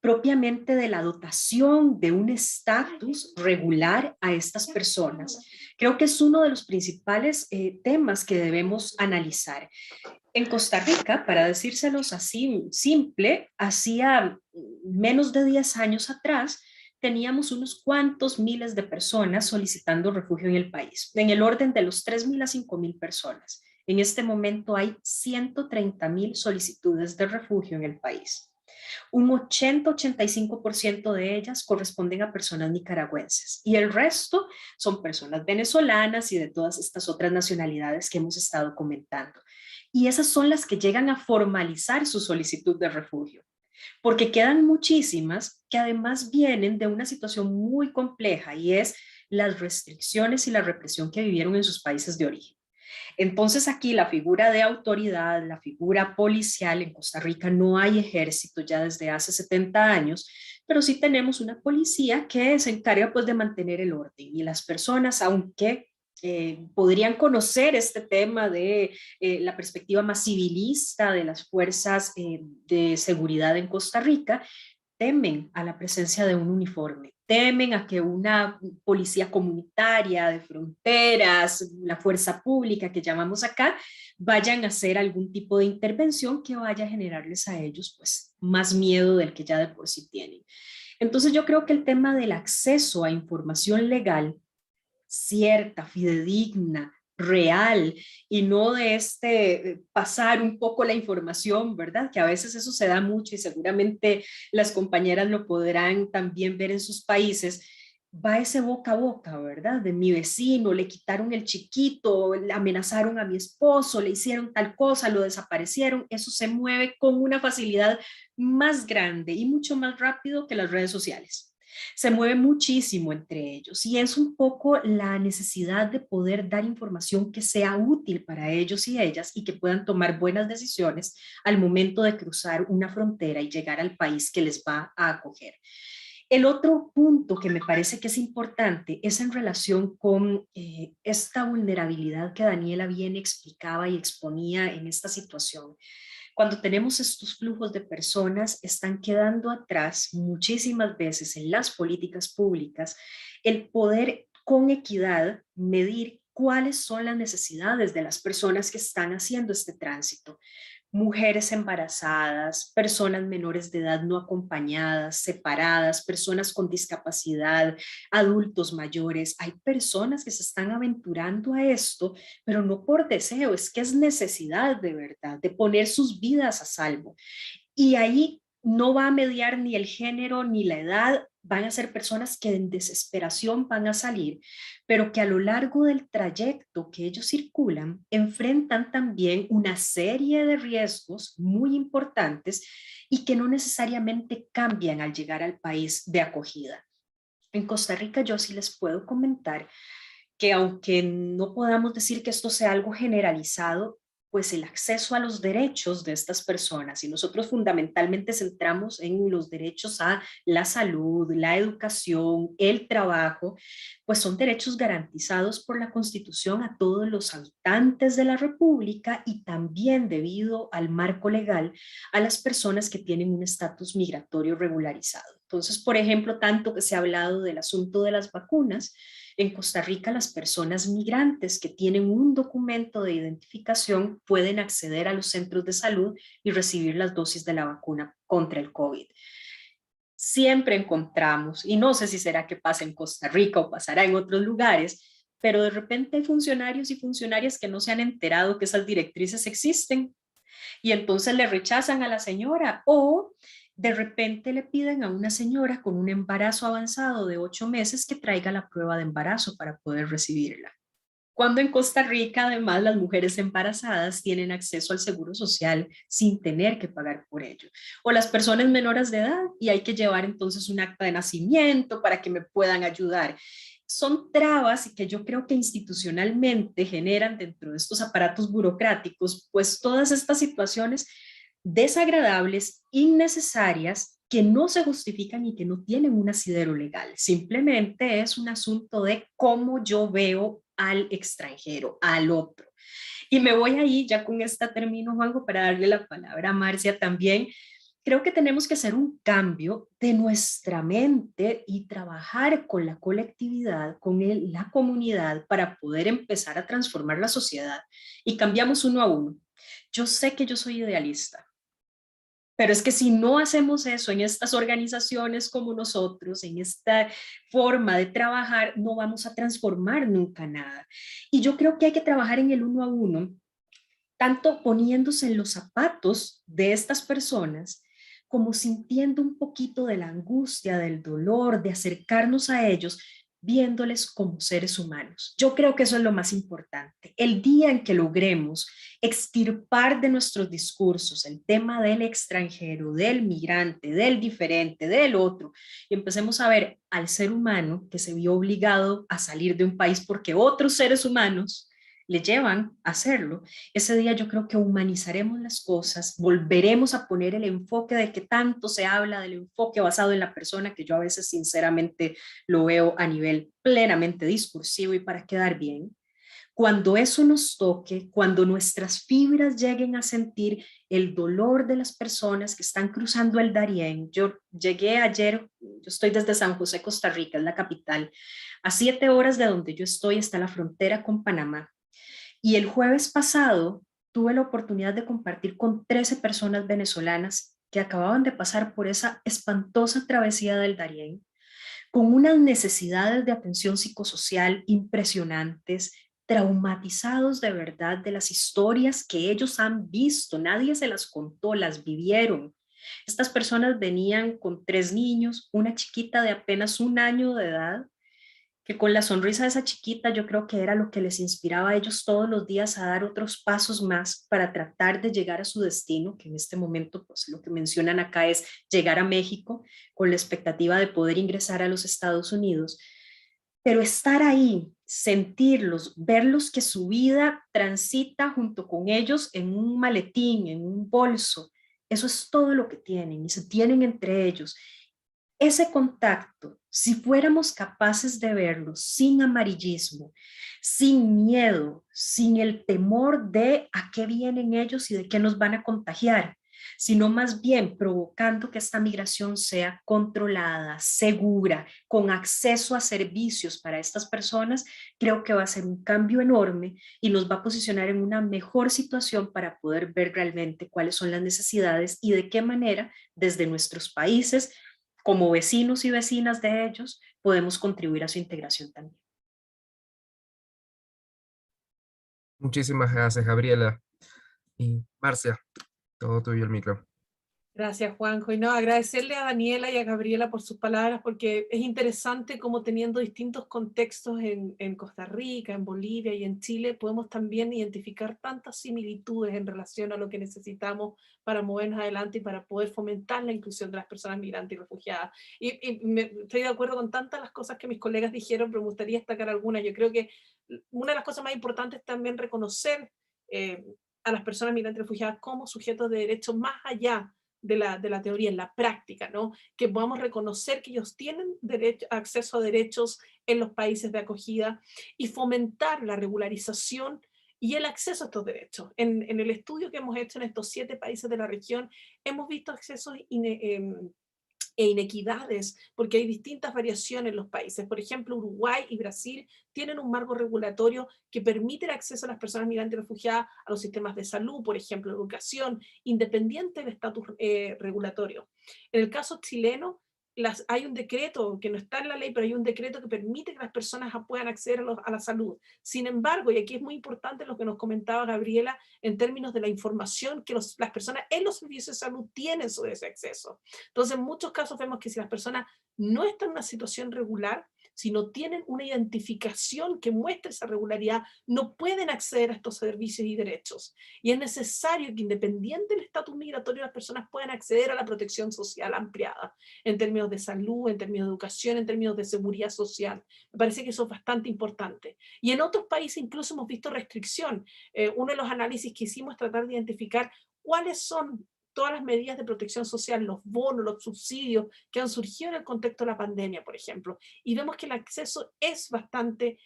propiamente de la dotación de un estatus regular a estas personas. Creo que es uno de los principales temas que debemos analizar. En Costa Rica, para decírselos así simple, hacía menos de 10 años atrás, teníamos unos cuantos miles de personas solicitando refugio en el país, en el orden de los 3.000 a 5.000 personas. En este momento hay 130.000 solicitudes de refugio en el país. Un 80-85% de ellas corresponden a personas nicaragüenses y el resto son personas venezolanas y de todas estas otras nacionalidades que hemos estado comentando. Y esas son las que llegan a formalizar su solicitud de refugio, porque quedan muchísimas que además vienen de una situación muy compleja y es las restricciones y la represión que vivieron en sus países de origen. Entonces aquí la figura de autoridad, la figura policial, en Costa Rica no hay ejército ya desde hace 70 años, pero sí tenemos una policía que se encarga pues de mantener el orden y las personas, aunque podrían conocer este tema de la perspectiva más civilista de las fuerzas de seguridad en Costa Rica, temen a la presencia de un uniforme, temen a que una policía comunitaria de fronteras, la fuerza pública que llamamos acá, vayan a hacer algún tipo de intervención que vaya a generarles a ellos pues más miedo del que ya de por sí tienen. Entonces yo creo que el tema del acceso a información legal cierta, fidedigna, real, y no de pasar un poco la información, ¿verdad? Que a veces eso se da mucho y seguramente las compañeras lo podrán también ver en sus países. Va ese boca a boca, ¿verdad? De mi vecino, le quitaron el chiquito, le amenazaron a mi esposo, le hicieron tal cosa, lo desaparecieron. Eso se mueve con una facilidad más grande y mucho más rápido que las redes sociales. Se mueve muchísimo entre ellos y es un poco la necesidad de poder dar información que sea útil para ellos y ellas y que puedan tomar buenas decisiones al momento de cruzar una frontera y llegar al país que les va a acoger. El otro punto que me parece que es importante es en relación con esta vulnerabilidad que Daniela bien explicaba y exponía en esta situación. Cuando tenemos estos flujos de personas, están quedando atrás muchísimas veces en las políticas públicas el poder con equidad medir cuáles son las necesidades de las personas que están haciendo este tránsito. Mujeres embarazadas, personas menores de edad no acompañadas, separadas, personas con discapacidad, adultos mayores. Hay personas que se están aventurando a esto, pero no por deseo, es que es necesidad de verdad, de poner sus vidas a salvo. Y ahí no va a mediar ni el género ni la edad, van a ser personas que en desesperación van a salir, pero que a lo largo del trayecto que ellos circulan enfrentan también una serie de riesgos muy importantes y que no necesariamente cambian al llegar al país de acogida. En Costa Rica yo sí les puedo comentar que aunque no podamos decir que esto sea algo generalizado, pues el acceso a los derechos de estas personas, y nosotros fundamentalmente centramos en los derechos a la salud, la educación, el trabajo, pues son derechos garantizados por la Constitución a todos los habitantes de la República y también debido al marco legal a las personas que tienen un estatus migratorio regularizado. Entonces, por ejemplo, tanto que se ha hablado del asunto de las vacunas, en Costa Rica, las personas migrantes que tienen un documento de identificación pueden acceder a los centros de salud y recibir las dosis de la vacuna contra el COVID. Siempre encontramos, y no sé si será que pasa en Costa Rica o pasará en otros lugares, pero de repente hay funcionarios y funcionarias que no se han enterado que esas directrices existen y entonces le rechazan a la señora o de repente le piden a una señora con un embarazo avanzado de 8 meses que traiga la prueba de embarazo para poder recibirla. Cuando en Costa Rica, además, las mujeres embarazadas tienen acceso al seguro social sin tener que pagar por ello. O las personas menores de edad y hay que llevar entonces un acta de nacimiento para que me puedan ayudar. Son trabas que yo creo que institucionalmente generan dentro de estos aparatos burocráticos, pues todas estas situaciones desagradables, innecesarias, que no se justifican y que no tienen un asidero legal. Simplemente es un asunto de cómo yo veo al extranjero, al otro. Y me voy ahí, ya con esta termino, Juanjo, para darle la palabra a Marcia también. Creo que tenemos que hacer un cambio de nuestra mente y trabajar con la colectividad, con la comunidad, para poder empezar a transformar la sociedad. Y cambiamos uno a uno. Yo sé que yo soy idealista, pero es que si no hacemos eso en estas organizaciones como nosotros, en esta forma de trabajar, no vamos a transformar nunca nada. Y yo creo que hay que trabajar en el uno a uno, tanto poniéndose en los zapatos de estas personas, como sintiendo un poquito de la angustia, del dolor, de acercarnos a ellos, viéndoles como seres humanos. Yo creo que eso es lo más importante. El día en que logremos extirpar de nuestros discursos el tema del extranjero, del migrante, del diferente, del otro, y empecemos a ver al ser humano que se vio obligado a salir de un país porque otros seres humanos le llevan a hacerlo, ese día yo creo que humanizaremos las cosas, volveremos a poner el enfoque de que tanto se habla del enfoque basado en la persona, que yo a veces sinceramente lo veo a nivel plenamente discursivo y para quedar bien. Cuando eso nos toque, cuando nuestras fibras lleguen a sentir el dolor de las personas que están cruzando el Darién. Yo llegué ayer, yo estoy desde San José, Costa Rica, es la capital. A 7 horas de donde yo estoy está la frontera con Panamá. Y el jueves pasado tuve la oportunidad de compartir con 13 personas venezolanas que acababan de pasar por esa espantosa travesía del Darién, con unas necesidades de atención psicosocial impresionantes, traumatizados de verdad de las historias que ellos han visto, nadie se las contó, las vivieron. Estas personas venían con 3 niños, una chiquita de apenas 1 año de edad, que con la sonrisa de esa chiquita yo creo que era lo que les inspiraba a ellos todos los días a dar otros pasos más para tratar de llegar a su destino, que en este momento pues lo que mencionan acá es llegar a México con la expectativa de poder ingresar a los Estados Unidos. Pero estar ahí, sentirlos, verlos que su vida transita junto con ellos en un maletín, en un bolso, eso es todo lo que tienen y se tienen entre ellos. Ese contacto, si fuéramos capaces de verlo sin amarillismo, sin miedo, sin el temor de a qué vienen ellos y de qué nos van a contagiar, sino más bien provocando que esta migración sea controlada, segura, con acceso a servicios para estas personas, creo que va a ser un cambio enorme y nos va a posicionar en una mejor situación para poder ver realmente cuáles son las necesidades y de qué manera desde nuestros países, como vecinos y vecinas de ellos, podemos contribuir a su integración también. Muchísimas gracias, Gabriela. Y Marcia, todo tuyo el micro. Gracias, Juanjo. Y no, agradecerle a Daniela y a Gabriela por sus palabras, porque es interesante cómo teniendo distintos contextos en Costa Rica, en Bolivia y en Chile, podemos también identificar tantas similitudes en relación a lo que necesitamos para movernos adelante y para poder fomentar la inclusión de las personas migrantes y refugiadas. Estoy de acuerdo con tantas las cosas que mis colegas dijeron, pero me gustaría destacar algunas. Yo creo que una de las cosas más importantes es también reconocer a las personas migrantes y refugiadas como sujetos de derechos más allá de la teoría, en la práctica, ¿no? Que podamos reconocer que ellos tienen acceso a derechos en los países de acogida y fomentar la regularización y el acceso a estos derechos. En el estudio que hemos hecho en estos 7 países de la región, hemos visto accesos e inequidades, porque hay distintas variaciones en los países. Por ejemplo, Uruguay y Brasil tienen un marco regulatorio que permite el acceso a las personas migrantes y refugiadas a los sistemas de salud, por ejemplo, educación, independiente del estatus regulatorio. En el caso chileno, hay un decreto que no está en la ley, pero hay un decreto que permite que las personas puedan acceder a la salud. Sin embargo, y aquí es muy importante lo que nos comentaba Gabriela en términos de la información que las personas en los servicios de salud tienen sobre ese acceso. Entonces, en muchos casos vemos que si las personas no están en una situación regular, si no tienen una identificación que muestre esa regularidad, no pueden acceder a estos servicios y derechos. Y es necesario que, independiente del estatus migratorio, las personas puedan acceder a la protección social ampliada, en términos de salud, en términos de educación, en términos de seguridad social. Me parece que eso es bastante importante. Y en otros países incluso hemos visto restricción. Uno de los análisis que hicimos es tratar de identificar cuáles son todas las medidas de protección social, los bonos, los subsidios que han surgido en el contexto de la pandemia, por ejemplo. Y vemos que el acceso es bastante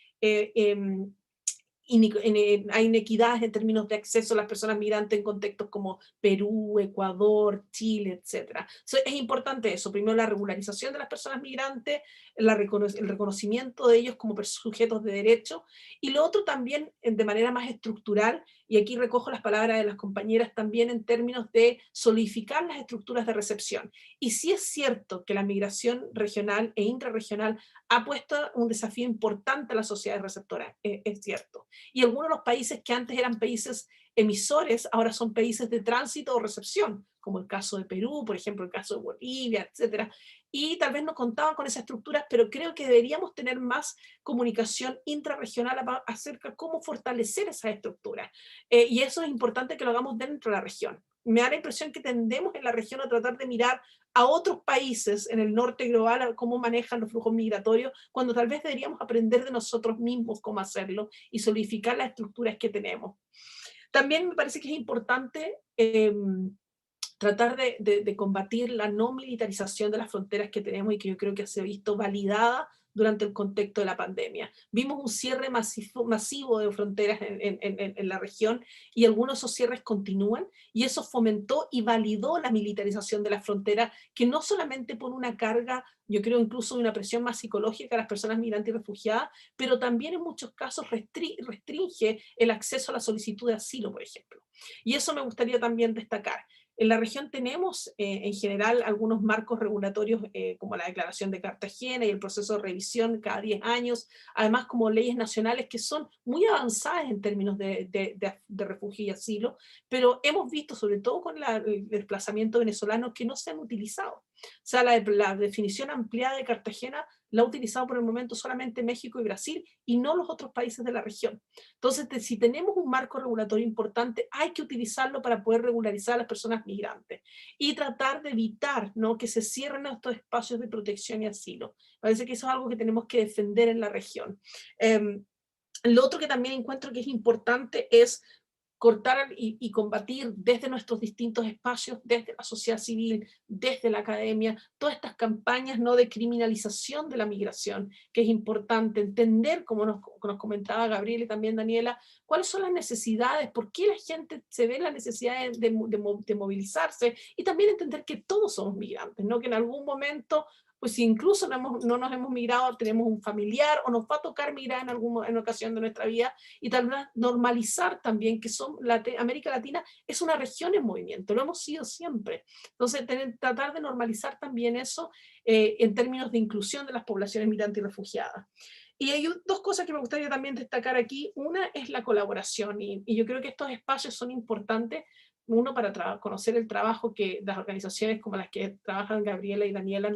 hay inequidades en términos de acceso a las personas migrantes en contextos como Perú, Ecuador, Chile, etc. Es importante eso. Primero, la regularización de las personas migrantes, el reconocimiento de ellos como sujetos de derecho, y lo otro también de manera más estructural, y aquí recojo las palabras de las compañeras también en términos de solidificar las estructuras de recepción. Y sí es cierto que la migración regional e intrarregional ha puesto un desafío importante a las sociedades receptoras, es cierto. Y algunos de los países que antes eran países emisores ahora son países de tránsito o recepción, como el caso de Perú, por ejemplo, el caso de Bolivia, etcétera. Y tal vez no contaban con esas estructuras, pero creo que deberíamos tener más comunicación intrarregional acerca de cómo fortalecer esas estructuras. Y eso es importante que lo hagamos dentro de la región. Me da la impresión que tendemos en la región a tratar de mirar a otros países en el norte global a cómo manejan los flujos migratorios, cuando tal vez deberíamos aprender de nosotros mismos cómo hacerlo y solidificar las estructuras que tenemos. También me parece que es importante tratar de combatir la no militarización de las fronteras que tenemos y que yo creo que se ha visto validada durante el contexto de la pandemia. Vimos un cierre masivo de fronteras en la región y algunos de esos cierres continúan, y eso fomentó y validó la militarización de las fronteras, que no solamente pone una carga, yo creo incluso de una presión más psicológica a las personas migrantes y refugiadas, pero también en muchos casos restringe el acceso a la solicitud de asilo, por ejemplo. Y eso me gustaría también destacar. En la región tenemos en general algunos marcos regulatorios como la Declaración de Cartagena y el proceso de revisión cada 10 años, además como leyes nacionales que son muy avanzadas en términos de refugio y asilo, pero hemos visto, sobre todo con el desplazamiento venezolano, que no se han utilizado. O sea, la definición ampliada de Cartagena la ha utilizado por el momento solamente México y Brasil y no los otros países de la región. Entonces, si tenemos un marco regulatorio importante, hay que utilizarlo para poder regularizar a las personas migrantes y tratar de evitar, ¿no?, que se cierren estos espacios de protección y asilo. Parece que eso es algo que tenemos que defender en la región. Lo otro que también encuentro que es importante es cortar y combatir desde nuestros distintos espacios, desde la sociedad civil, desde la academia, todas estas campañas, ¿no?, de criminalización de la migración, que es importante entender, como nos comentaba Gabriel y también Daniela, cuáles son las necesidades, por qué la gente se ve la necesidad de movilizarse, y también entender que todos somos migrantes, ¿no?, que en algún momento, pues si incluso no nos hemos migrado, tenemos un familiar o nos va a tocar migrar en alguna ocasión de nuestra vida, y tal vez normalizar también que América Latina es una región en movimiento, lo hemos sido siempre. Entonces, tratar de normalizar también eso en términos de inclusión de las poblaciones migrantes y refugiadas. Y hay dos cosas que me gustaría también destacar aquí. Una es la colaboración, y yo creo que estos espacios son importantes, uno para conocer el trabajo que las organizaciones como las que trabajan Gabriela y Daniela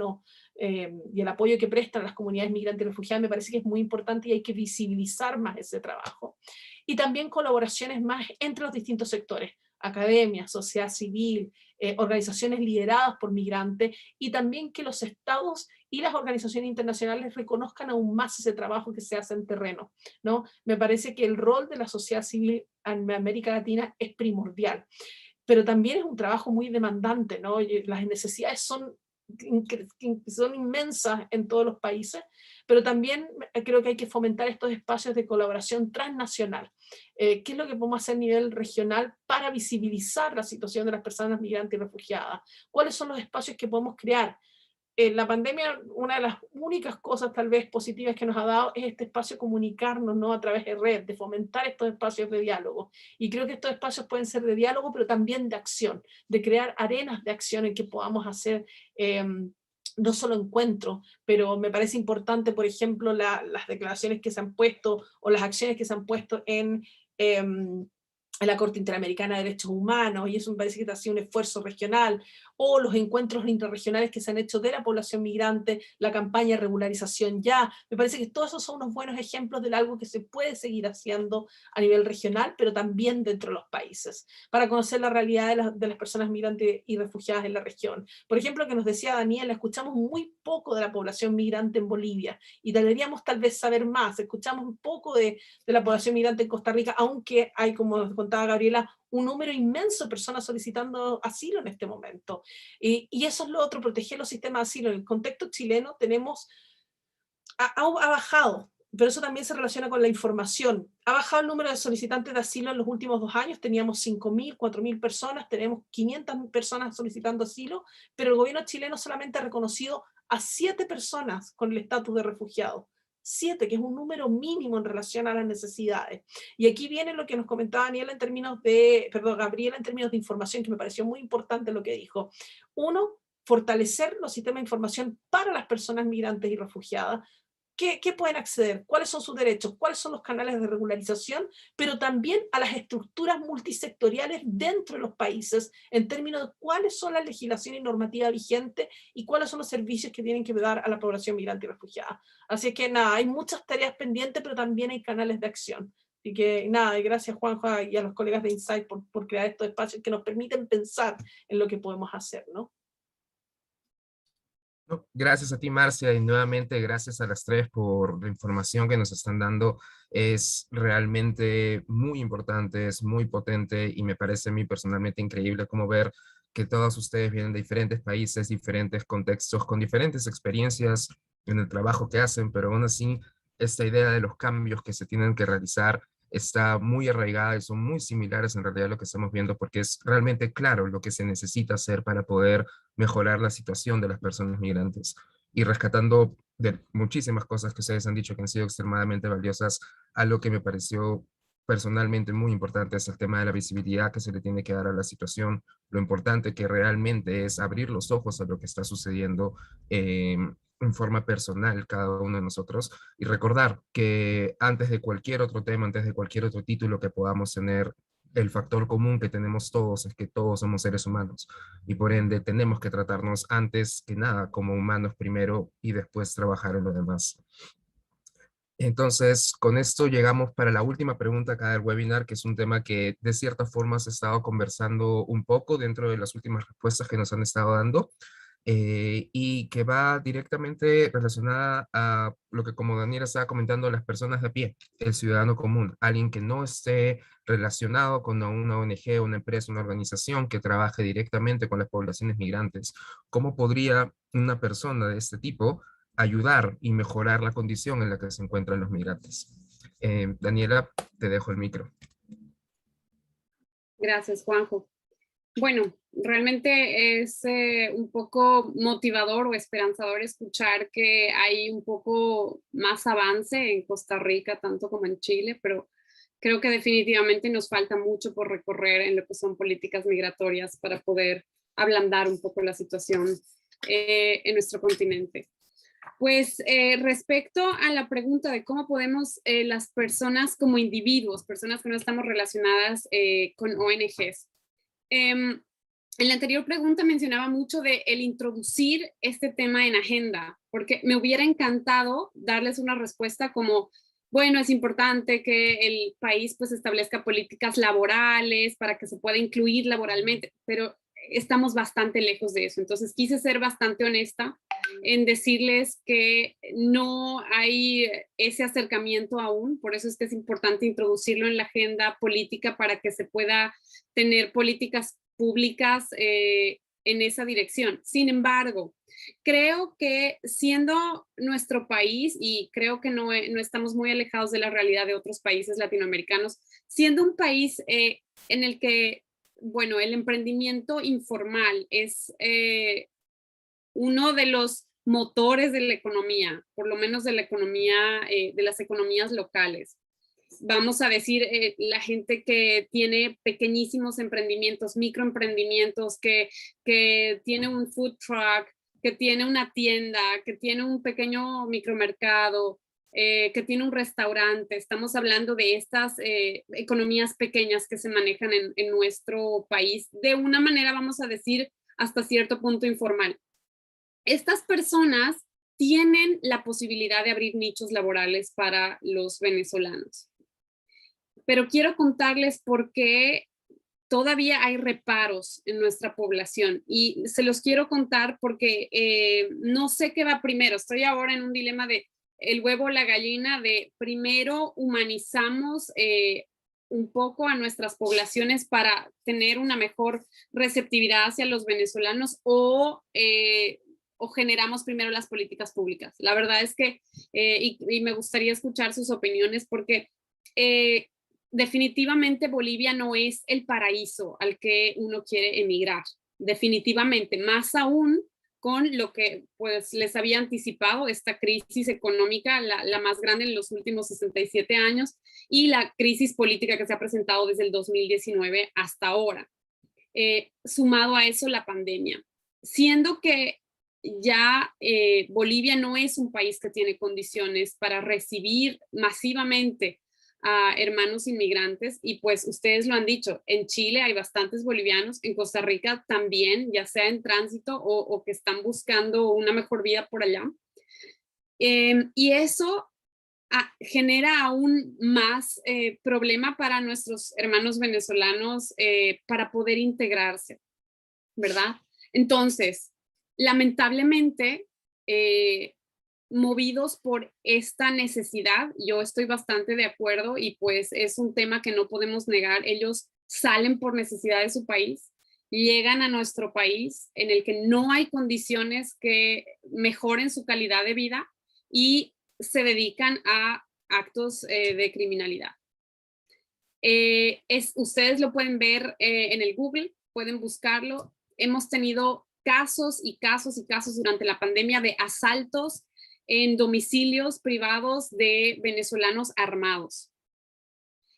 y el apoyo que prestan a las comunidades migrantes y refugiadas, me parece que es muy importante y hay que visibilizar más ese trabajo. Y también colaboraciones más entre los distintos sectores, academia, sociedad civil, organizaciones lideradas por migrantes, y también que los estados y las organizaciones internacionales reconozcan aún más ese trabajo que se hace en terreno, ¿no? Me parece que el rol de la sociedad civil en América Latina es primordial, pero también es un trabajo muy demandante, ¿no? Las necesidades son inmensas en todos los países, pero también creo que hay que fomentar estos espacios de colaboración transnacional. ¿Qué es lo que podemos hacer a nivel regional para visibilizar la situación de las personas migrantes y refugiadas? ¿Cuáles son los espacios que podemos crear? La pandemia, una de las únicas cosas tal vez positivas que nos ha dado es este espacio de comunicarnos, ¿no?, a través de red, de fomentar estos espacios de diálogo. Y creo que estos espacios pueden ser de diálogo, pero también de acción, de crear arenas de acción en que podamos hacer no solo encuentros, pero me parece importante, por ejemplo, las declaraciones que se han puesto o las acciones que se han puesto en la Corte Interamericana de Derechos Humanos, y eso me parece que ha sido un esfuerzo regional, o los encuentros intrarregionales que se han hecho de la población migrante, la campaña de regularización ya. Me parece que todos esos son unos buenos ejemplos de algo que se puede seguir haciendo a nivel regional, pero también dentro de los países, para conocer la realidad de las personas migrantes y refugiadas en la región. Por ejemplo, que nos decía Daniela, escuchamos muy poco de la población migrante en Bolivia, y deberíamos tal vez saber más. Escuchamos un poco de la población migrante en Costa Rica, aunque hay, como nos contaba Gabriela, un número inmenso de personas solicitando asilo en este momento. Y eso es lo otro, proteger los sistemas de asilo. En el contexto chileno ha bajado, pero eso también se relaciona con la información. Ha bajado el número de solicitantes de asilo en los últimos 2 años, teníamos 5.000, 4.000 personas, tenemos 500 personas solicitando asilo, pero el gobierno chileno solamente ha reconocido a 7 personas con el estatus de refugiado. 7, que es un número mínimo en relación a las necesidades. Y aquí viene lo que nos comentaba Gabriela en términos de información, que me pareció muy importante lo que dijo. Uno, fortalecer los sistemas de información para las personas migrantes y refugiadas, qué pueden acceder, cuáles son sus derechos, cuáles son los canales de regularización, pero también a las estructuras multisectoriales dentro de los países, en términos de cuáles son las legislaciones y normativa vigente y cuáles son los servicios que tienen que dar a la población migrante y refugiada. Así que nada, hay muchas tareas pendientes, pero también hay canales de acción. Así que nada, y gracias Juanjo y a los colegas de Insight por crear estos espacios que nos permiten pensar en lo que podemos hacer, ¿no? No, gracias a ti, Marcia, y nuevamente gracias a las tres por la información que nos están dando. Es realmente muy importante, es muy potente y me parece a mí personalmente increíble cómo ver que todos ustedes vienen de diferentes países, diferentes contextos, con diferentes experiencias en el trabajo que hacen, pero aún así esta idea de los cambios que se tienen que realizar está muy arraigada y son muy similares en realidad a lo que estamos viendo porque es realmente claro lo que se necesita hacer para poder mejorar la situación de las personas migrantes y rescatando de muchísimas cosas que ustedes han dicho que han sido extremadamente valiosas. Algo que me pareció personalmente muy importante es el tema de la visibilidad que se le tiene que dar a la situación, lo importante que realmente es abrir los ojos a lo que está sucediendo en forma personal cada uno de nosotros y recordar que antes de cualquier otro tema, antes de cualquier otro título que podamos tener, el factor común que tenemos todos es que todos somos seres humanos y por ende tenemos que tratarnos antes que nada como humanos primero y después trabajar en lo demás. Entonces, con esto llegamos para la última pregunta acá del webinar, que es un tema que de cierta forma se ha estado conversando un poco dentro de las últimas respuestas que nos han estado dando y que va directamente relacionada a lo que como Daniela estaba comentando, las personas de a pie, el ciudadano común, alguien que no esté relacionado con una ONG, una empresa, una organización que trabaje directamente con las poblaciones migrantes. ¿Cómo podría una persona de este tipo ayudar y mejorar la condición en la que se encuentran los migrantes? Daniela, te dejo el micro. Gracias, Juanjo. Bueno, realmente es un poco motivador o esperanzador escuchar que hay un poco más avance en Costa Rica, tanto como en Chile, pero creo que definitivamente nos falta mucho por recorrer en lo que son políticas migratorias para poder ablandar un poco la situación en nuestro continente. Pues respecto a la pregunta de cómo podemos las personas como individuos, personas que no estamos relacionadas con ONGs, en la anterior pregunta mencionaba mucho de el introducir este tema en agenda, porque me hubiera encantado darles una respuesta como, bueno, es importante que el país pues establezca políticas laborales para que se pueda incluir laboralmente, pero estamos bastante lejos de eso. Entonces quise ser bastante honesta en decirles que no hay ese acercamiento aún, por eso es que es importante introducirlo en la agenda política para que se pueda tener políticas públicas en esa dirección. Sin embargo, creo que siendo nuestro país, y creo que no estamos muy alejados de la realidad de otros países latinoamericanos, siendo un país en el que, bueno, el emprendimiento informal es uno de los motores de la economía, por lo menos de la economía, de las economías locales. Vamos a decir, la gente que tiene pequeñísimos emprendimientos, microemprendimientos, que tiene un food truck, que tiene una tienda, que tiene un pequeño micromercado, que tiene un restaurante. Estamos hablando de estas economías pequeñas que se manejan en nuestro país de una manera, vamos a decir, hasta cierto punto informal. Estas personas tienen la posibilidad de abrir nichos laborales para los venezolanos. Pero quiero contarles por qué todavía hay reparos en nuestra población y se los quiero contar porque no sé qué va primero. Estoy ahora en un dilema de el huevo o la gallina, de primero humanizamos un poco a nuestras poblaciones para tener una mejor receptividad hacia los venezolanos o generamos primero las políticas públicas. La verdad es que, y me gustaría escuchar sus opiniones porque definitivamente Bolivia no es el paraíso al que uno quiere emigrar. Definitivamente, más aún con lo que pues les había anticipado, esta crisis económica, la más grande en los últimos 67 años, y la crisis política que se ha presentado desde el 2019 hasta ahora. Sumado a eso, la pandemia. Siendo que ya Bolivia no es un país que tiene condiciones para recibir masivamente a hermanos inmigrantes, y pues ustedes lo han dicho, en Chile hay bastantes bolivianos, en Costa Rica también, ya sea en tránsito o que están buscando una mejor vida por allá. Y eso genera aún más problema para nuestros hermanos venezolanos para poder integrarse, ¿verdad? Entonces, lamentablemente, movidos por esta necesidad, yo estoy bastante de acuerdo, y pues es un tema que no podemos negar. Ellos salen por necesidad de su país, llegan a nuestro país en el que no hay condiciones que mejoren su calidad de vida y se dedican a actos de criminalidad. Ustedes lo pueden ver en el Google, pueden buscarlo. Hemos tenido casos y casos y casos durante la pandemia de asaltos en domicilios privados de venezolanos armados.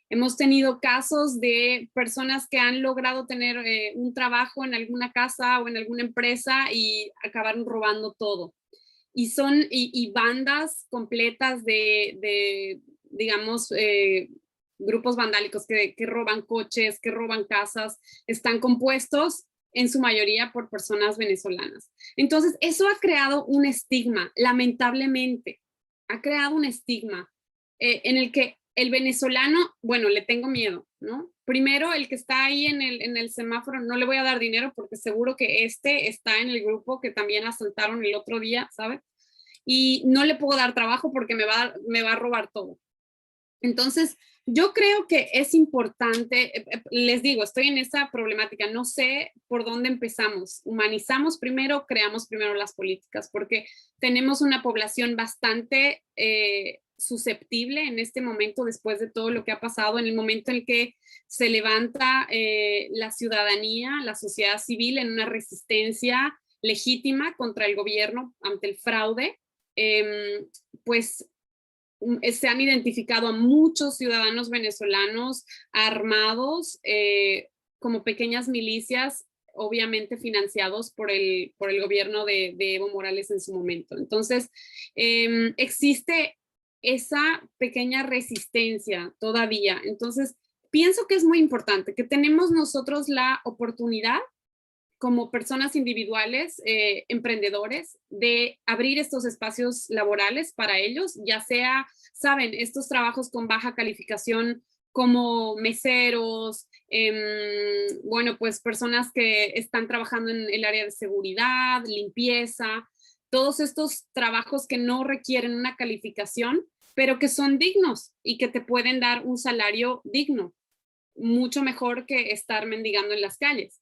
Hemos tenido casos de personas que han logrado tener un trabajo en alguna casa o en alguna empresa y acabaron robando todo. Y bandas completas de digamos, grupos vandálicos que roban coches, que roban casas, están compuestos en su mayoría por personas venezolanas. Entonces, eso ha creado un estigma, lamentablemente, ha creado un estigma en el que el venezolano, bueno, le tengo miedo, ¿no? Primero, el que está ahí en el semáforo, no le voy a dar dinero porque seguro que está en el grupo que también asaltaron el otro día, ¿sabes? Y no le puedo dar trabajo porque me va a robar todo. Entonces, yo creo que es importante, les digo, estoy en esa problemática, no sé por dónde empezamos. Humanizamos primero, creamos primero las políticas, porque tenemos una población bastante susceptible en este momento, después de todo lo que ha pasado, en el momento en el que se levanta la ciudadanía, la sociedad civil en una resistencia legítima contra el gobierno ante el fraude, pues se han identificado a muchos ciudadanos venezolanos armados como pequeñas milicias, obviamente financiados por el gobierno de Evo Morales en su momento. Entonces, existe esa pequeña resistencia todavía. Entonces, pienso que es muy importante que tenemos nosotros la oportunidad como personas individuales, emprendedores, de abrir estos espacios laborales para ellos, ya sea, saben, estos trabajos con baja calificación como meseros, bueno, pues personas que están trabajando en el área de seguridad, limpieza, todos estos trabajos que no requieren una calificación, pero que son dignos y que te pueden dar un salario digno, mucho mejor que estar mendigando en las calles.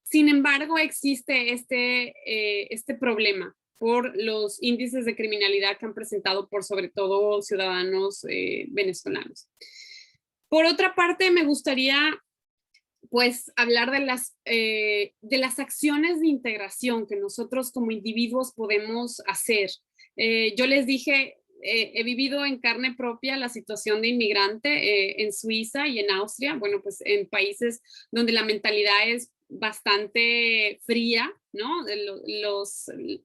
Sin embargo, existe este problema por los índices de criminalidad que han presentado por sobre todo ciudadanos venezolanos. Por otra parte, me gustaría pues hablar de las acciones de integración que nosotros como individuos podemos hacer. Yo les dije, he vivido en carne propia la situación de inmigrante en Suiza y en Austria, bueno, pues en países donde la mentalidad es bastante fría, ¿no?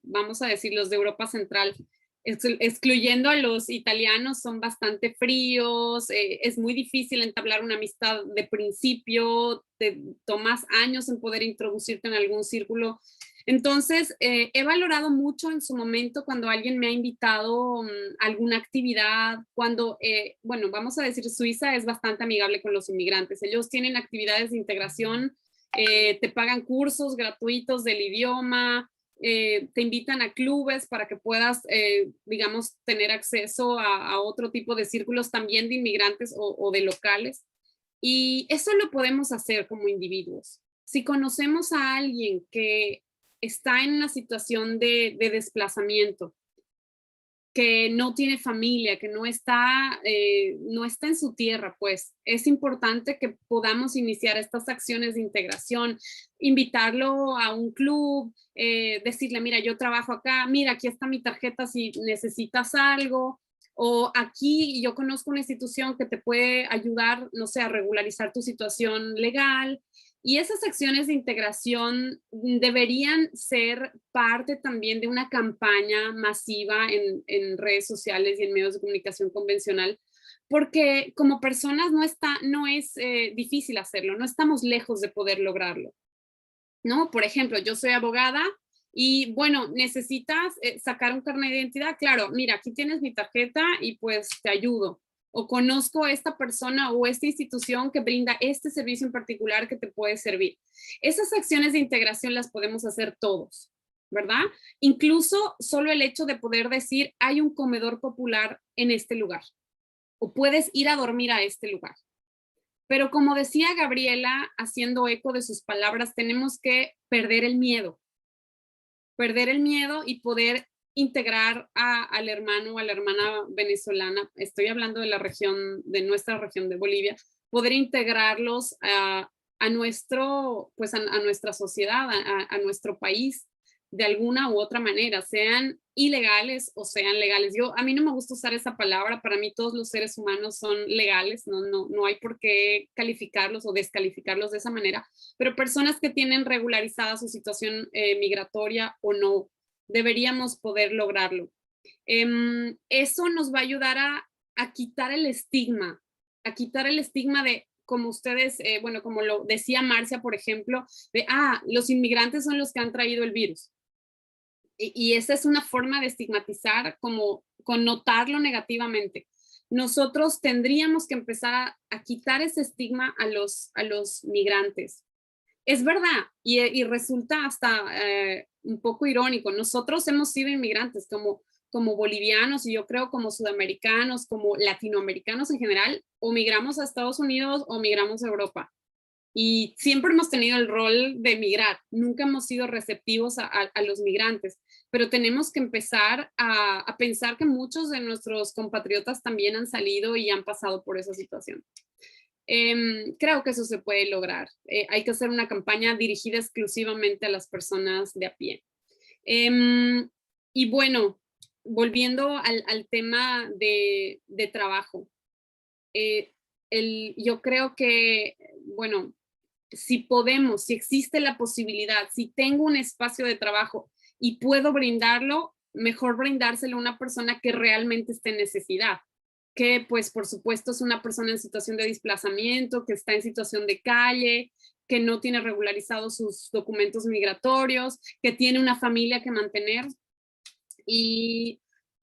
Vamos a decir, los de Europa Central, excluyendo a los italianos, son bastante fríos, es muy difícil entablar una amistad de principio, te tomas años en poder introducirte en algún círculo. Entonces, he valorado mucho en su momento cuando alguien me ha invitado a alguna actividad, cuando, bueno, vamos a decir, Suiza es bastante amigable con los inmigrantes. Ellos tienen actividades de integración, te pagan cursos gratuitos del idioma, te invitan a clubes para que puedas, digamos, tener acceso a otro tipo de círculos también de inmigrantes o de locales. Y eso lo podemos hacer como individuos. Si conocemos a alguien que está en una situación de desplazamiento, que no tiene familia, que no está en su tierra, pues es importante que podamos iniciar estas acciones de integración, invitarlo a un club, decirle, mira, yo trabajo acá, mira, aquí está mi tarjeta si necesitas algo, o aquí yo conozco una institución que te puede ayudar, no sé, a regularizar tu situación legal. Y esas acciones de integración deberían ser parte también de una campaña masiva en redes sociales y en medios de comunicación convencional, porque como personas no es difícil hacerlo, no estamos lejos de poder lograrlo, ¿no? Por ejemplo, yo soy abogada y bueno, necesitas sacar un carnet de identidad. Claro, mira, aquí tienes mi tarjeta y pues te ayudo. O conozco a esta persona o esta institución que brinda este servicio en particular que te puede servir. Esas acciones de integración las podemos hacer todos, ¿verdad? Incluso solo el hecho de poder decir, hay un comedor popular en este lugar o puedes ir a dormir a este lugar. Pero como decía Gabriela, haciendo eco de sus palabras, tenemos que perder el miedo y poder integrar al hermano o a la hermana venezolana, estoy hablando de la región, de nuestra región de Bolivia, poder integrarlos a nuestra sociedad, a nuestro país, de alguna u otra manera, sean ilegales o sean legales. A mí no me gusta usar esa palabra, para mí todos los seres humanos son legales, no hay por qué calificarlos o descalificarlos de esa manera, pero personas que tienen regularizada su situación migratoria o no, deberíamos poder lograrlo. Eso nos va a ayudar a quitar el estigma de, como ustedes, como lo decía Marcia, por ejemplo, de, los inmigrantes son los que han traído el virus. Y esa es una forma de estigmatizar, como connotarlo negativamente. Nosotros tendríamos que empezar a quitar ese estigma a los migrantes. Es verdad, y resulta hasta un poco irónico. Nosotros hemos sido inmigrantes como bolivianos y yo creo como sudamericanos, como latinoamericanos en general, o migramos a Estados Unidos o migramos a Europa. Y siempre hemos tenido el rol de migrar, nunca hemos sido receptivos a los migrantes, pero tenemos que empezar a pensar que muchos de nuestros compatriotas también han salido y han pasado por esa situación. Creo que eso se puede lograr. Hay que hacer una campaña dirigida exclusivamente a las personas de a pie. Y bueno, volviendo al tema de trabajo, yo creo que, bueno, si existe la posibilidad, si tengo un espacio de trabajo y puedo brindarlo, mejor brindárselo a una persona que realmente esté en necesidad, que pues por supuesto es una persona en situación de desplazamiento, que está en situación de calle, que no tiene regularizados sus documentos migratorios, que tiene una familia que mantener.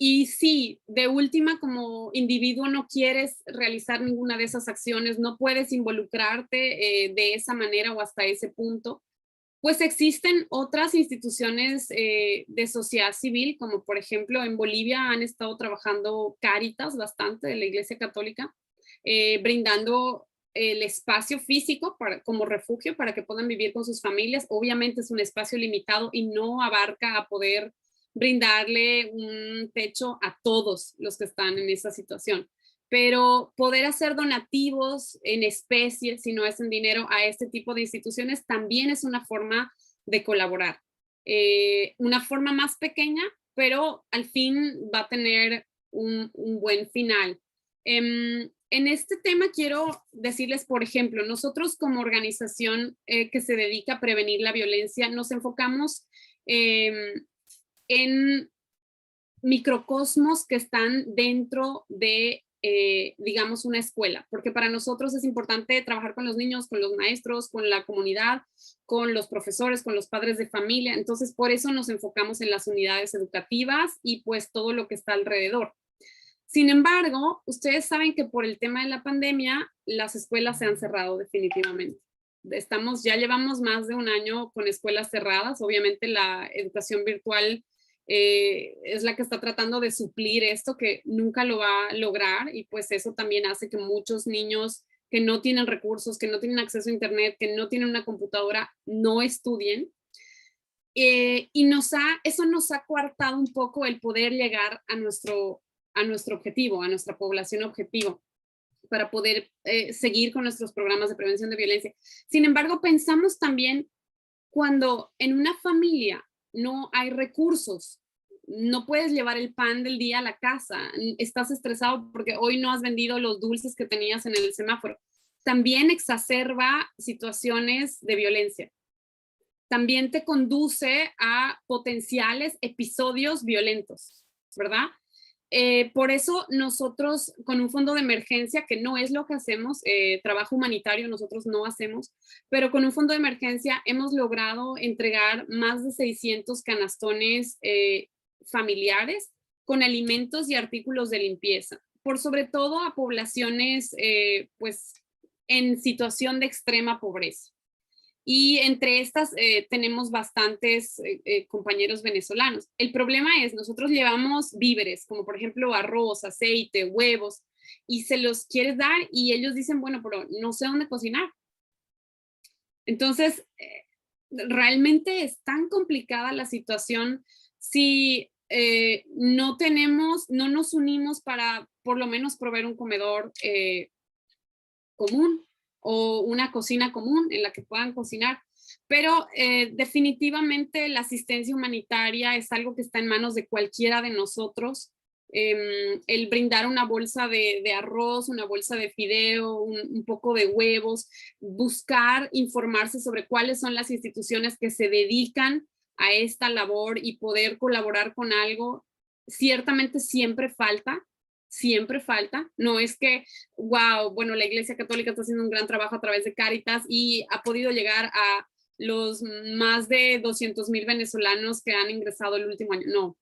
Y sí, de última, como individuo no quieres realizar ninguna de esas acciones, no puedes involucrarte de esa manera o hasta ese punto, pues existen otras instituciones de sociedad civil, como por ejemplo en Bolivia han estado trabajando Cáritas bastante de la Iglesia Católica, brindando el espacio físico como refugio para que puedan vivir con sus familias. Obviamente es un espacio limitado y no abarca a poder brindarle un techo a todos los que están en esa situación. Pero poder hacer donativos en especie, si no es en dinero, a este tipo de instituciones también es una forma de colaborar. Una forma más pequeña, pero al fin va a tener un buen final. En este tema quiero decirles, por ejemplo, nosotros como organización que se dedica a prevenir la violencia, nos enfocamos en microcosmos que están dentro de, digamos, una escuela, porque para nosotros es importante trabajar con los niños, con los maestros, con la comunidad, con los profesores, con los padres de familia. Entonces, por eso nos enfocamos en las unidades educativas y pues todo lo que está alrededor. Sin embargo, ustedes saben que por el tema de la pandemia, las escuelas se han cerrado definitivamente. Ya llevamos más de un año con escuelas cerradas. Obviamente la educación virtual es la que está tratando de suplir esto, que nunca lo va a lograr, y pues eso también hace que muchos niños que no tienen recursos, que no tienen acceso a internet, que no tienen una computadora, no estudien. Y eso nos ha coartado un poco el poder llegar a nuestro objetivo, a nuestra población objetivo, para poder seguir con nuestros programas de prevención de violencia. Sin embargo, pensamos también cuando en una familia no hay recursos, no puedes llevar el pan del día a la casa, estás estresado porque hoy no has vendido los dulces que tenías en el semáforo. también exacerba situaciones de violencia. También te conduce a potenciales episodios violentos, ¿verdad? Por eso nosotros con un fondo de emergencia, que no es lo que hacemos, trabajo humanitario nosotros no hacemos, pero con un fondo de emergencia hemos logrado entregar más de 600 canastones familiares con alimentos y artículos de limpieza, por sobre todo a poblaciones pues en situación de extrema pobreza. Y entre estas tenemos bastantes compañeros venezolanos. El problema es, nosotros llevamos víveres, como por ejemplo arroz, aceite, huevos, y se los quieres dar y ellos dicen, bueno, pero no sé dónde cocinar. Entonces, realmente es tan complicada la situación si no nos unimos para por lo menos proveer un comedor común o una cocina común en la que puedan cocinar. Pero definitivamente la asistencia humanitaria es algo que está en manos de cualquiera de nosotros. El brindar una bolsa de arroz, una bolsa de fideo, un poco de huevos, buscar informarse sobre cuáles son las instituciones que se dedican a esta labor y poder colaborar con algo, ciertamente siempre falta. Siempre falta, no es que, wow, bueno, la Iglesia Católica está haciendo un gran trabajo a través de Cáritas y ha podido llegar a los más de 200,000 venezolanos que han ingresado el último año, no,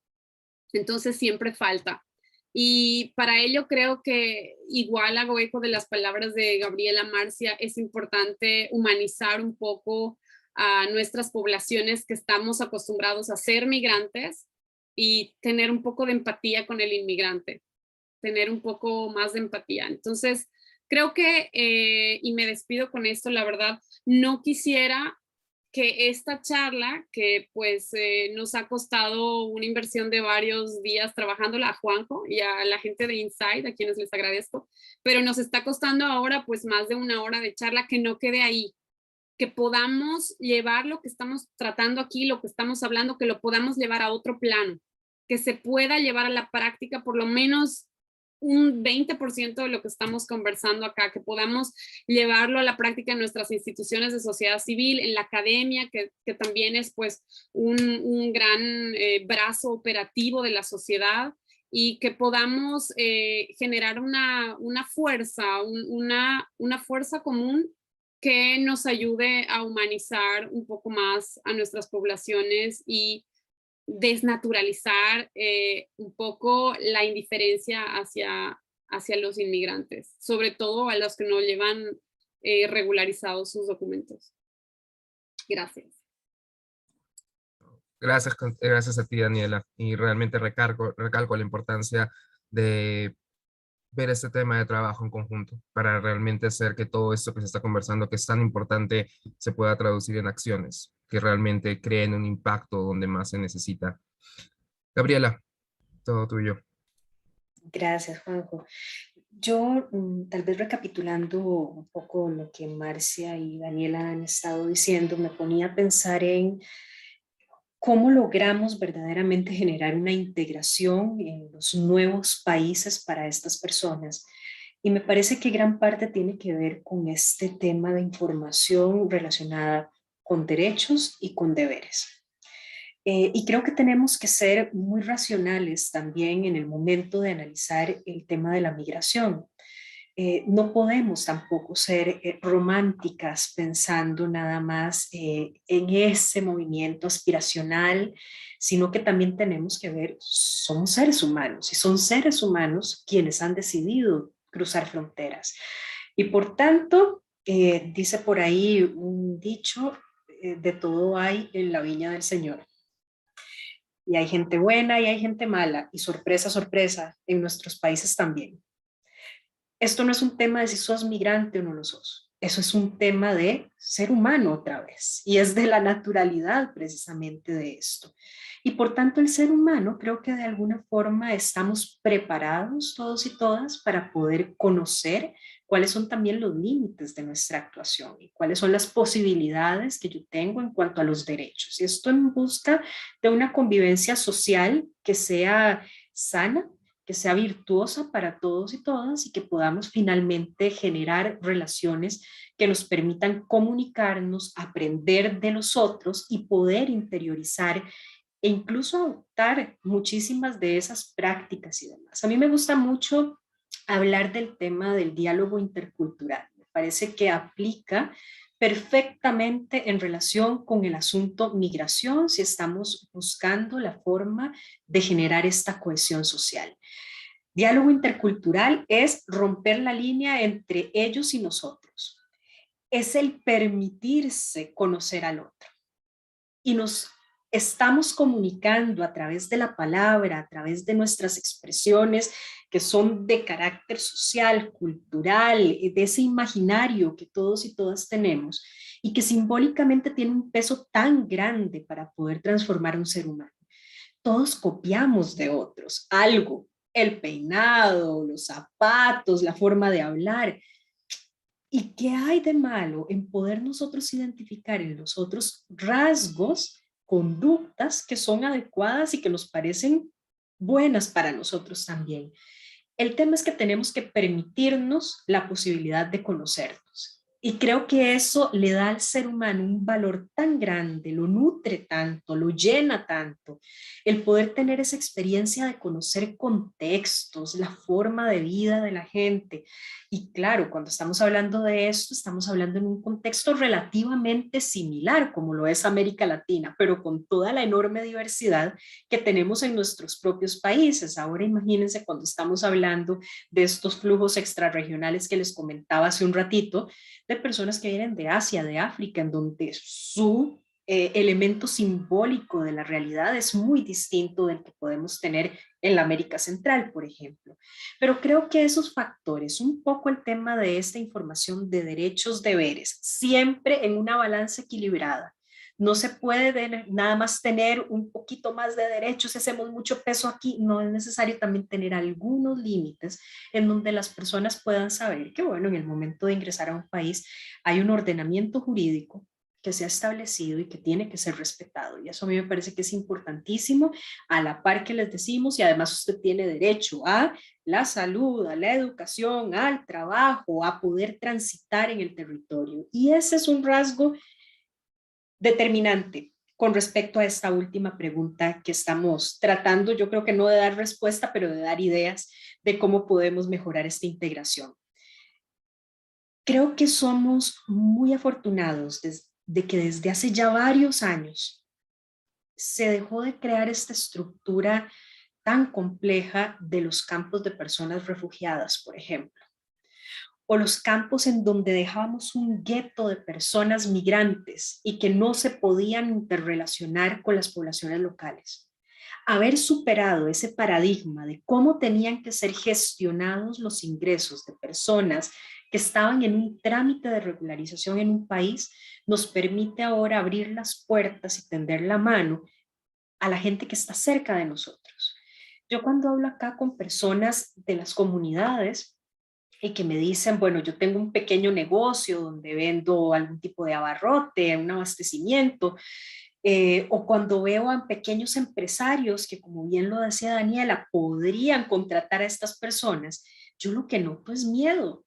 entonces siempre falta. Y para ello creo que igual hago eco de las palabras de Gabriela Marcia, es importante humanizar un poco a nuestras poblaciones que estamos acostumbrados a ser migrantes y tener un poco de empatía con el inmigrante. Tener un poco más de empatía. Entonces, creo que, y me despido con esto, la verdad, no quisiera que esta charla, que pues nos ha costado una inversión de varios días trabajándola, a Juanjo y a la gente de Inside, a quienes les agradezco, pero nos está costando ahora pues más de 1 hora de charla, que no quede ahí, que podamos llevar lo que estamos tratando aquí, lo que estamos hablando, que lo podamos llevar a otro plano, que se pueda llevar a la práctica por lo menos un 20% de lo que estamos conversando acá, que podamos llevarlo a la práctica en nuestras instituciones de sociedad civil, en la academia, que también es pues un gran brazo operativo de la sociedad, y que podamos generar una fuerza, una fuerza común que nos ayude a humanizar un poco más a nuestras poblaciones y desnaturalizar un poco la indiferencia hacia los inmigrantes, sobre todo a los que no llevan regularizados sus documentos. Gracias. Gracias a ti, Daniela. Y realmente recalco la importancia de ver este tema de trabajo en conjunto para realmente hacer que todo esto que se está conversando, que es tan importante, se pueda traducir en acciones que realmente creen un impacto donde más se necesita. Gabriela, todo tuyo. Gracias, Juanjo. Yo, tal vez recapitulando un poco lo que Marcia y Daniela han estado diciendo, me ponía a pensar en cómo logramos verdaderamente generar una integración en los nuevos países para estas personas. Y me parece que gran parte tiene que ver con este tema de información relacionada con derechos y con deberes. Y creo que tenemos que ser muy racionales también en el momento de analizar el tema de la migración. No podemos tampoco ser románticas pensando nada más en ese movimiento aspiracional, sino que también tenemos que ver, somos seres humanos y son seres humanos quienes han decidido cruzar fronteras. Y por tanto, dice por ahí un dicho, de todo hay en la viña del Señor. Y hay gente buena y hay gente mala, y sorpresa, sorpresa, en nuestros países también. Esto no es un tema de si sos migrante o no lo sos. Eso es un tema de ser humano otra vez, y es de la naturalidad precisamente de esto. Y por tanto el ser humano, creo que de alguna forma estamos preparados todos y todas para poder conocer cuáles son también los límites de nuestra actuación y cuáles son las posibilidades que yo tengo en cuanto a los derechos. Y esto en busca de una convivencia social que sea sana, que sea virtuosa para todos y todas y que podamos finalmente generar relaciones que nos permitan comunicarnos, aprender de los otros y poder interiorizar e incluso adoptar muchísimas de esas prácticas y demás. A mí me gusta mucho hablar del tema del diálogo intercultural. Me parece que aplica perfectamente en relación con el asunto migración si estamos buscando la forma de generar esta cohesión social. Diálogo intercultural es romper la línea entre ellos y nosotros. Es el permitirse conocer al otro. Y nos estamos comunicando a través de la palabra, a través de nuestras expresiones que son de carácter social, cultural, de ese imaginario que todos y todas tenemos y que simbólicamente tiene un peso tan grande para poder transformar a un ser humano. Todos copiamos de otros algo, el peinado, los zapatos, la forma de hablar. ¿Y qué hay de malo en poder nosotros identificar en los otros rasgos, conductas que son adecuadas y que nos parecen buenas para nosotros también? El tema es que tenemos que permitirnos la posibilidad de conocernos. Y creo que eso le da al ser humano un valor tan grande, lo nutre tanto, lo llena tanto, el poder tener esa experiencia de conocer contextos, la forma de vida de la gente. Y claro, cuando estamos hablando de esto, estamos hablando en un contexto relativamente similar, como lo es América Latina, pero con toda la enorme diversidad que tenemos en nuestros propios países. Ahora imagínense cuando estamos hablando de estos flujos extrarregionales que les comentaba hace un ratito, de personas que vienen de Asia, de África, en donde su elemento simbólico de la realidad es muy distinto del que podemos tener en la América Central, por ejemplo. Pero creo que esos factores, un poco el tema de esta información de derechos, deberes, siempre en una balanza equilibrada. No se puede nada más tener un poquito más de derechos si hacemos mucho peso aquí. No es necesario también tener algunos límites en donde las personas puedan saber que, bueno, en el momento de ingresar a un país hay un ordenamiento jurídico que se ha establecido y que tiene que ser respetado. Y eso a mí me parece que es importantísimo, a la par que les decimos, y además usted tiene derecho a la salud, a la educación, al trabajo, a poder transitar en el territorio. Y ese es un rasgo determinante con respecto a esta última pregunta que estamos tratando, yo creo que no de dar respuesta, pero de dar ideas de cómo podemos mejorar esta integración. Creo que somos muy afortunados de que desde hace ya varios años se dejó de crear esta estructura tan compleja de los campos de personas refugiadas, por ejemplo, o los campos en donde dejábamos un gueto de personas migrantes y que no se podían interrelacionar con las poblaciones locales. Haber superado ese paradigma de cómo tenían que ser gestionados los ingresos de personas que estaban en un trámite de regularización en un país, nos permite ahora abrir las puertas y tender la mano a la gente que está cerca de nosotros. Yo cuando hablo acá con personas de las comunidades y que me dicen, bueno, yo tengo un pequeño negocio donde vendo algún tipo de abarrote, un abastecimiento, o cuando veo a pequeños empresarios que, como bien lo decía Daniela, podrían contratar a estas personas, yo lo que noto es miedo.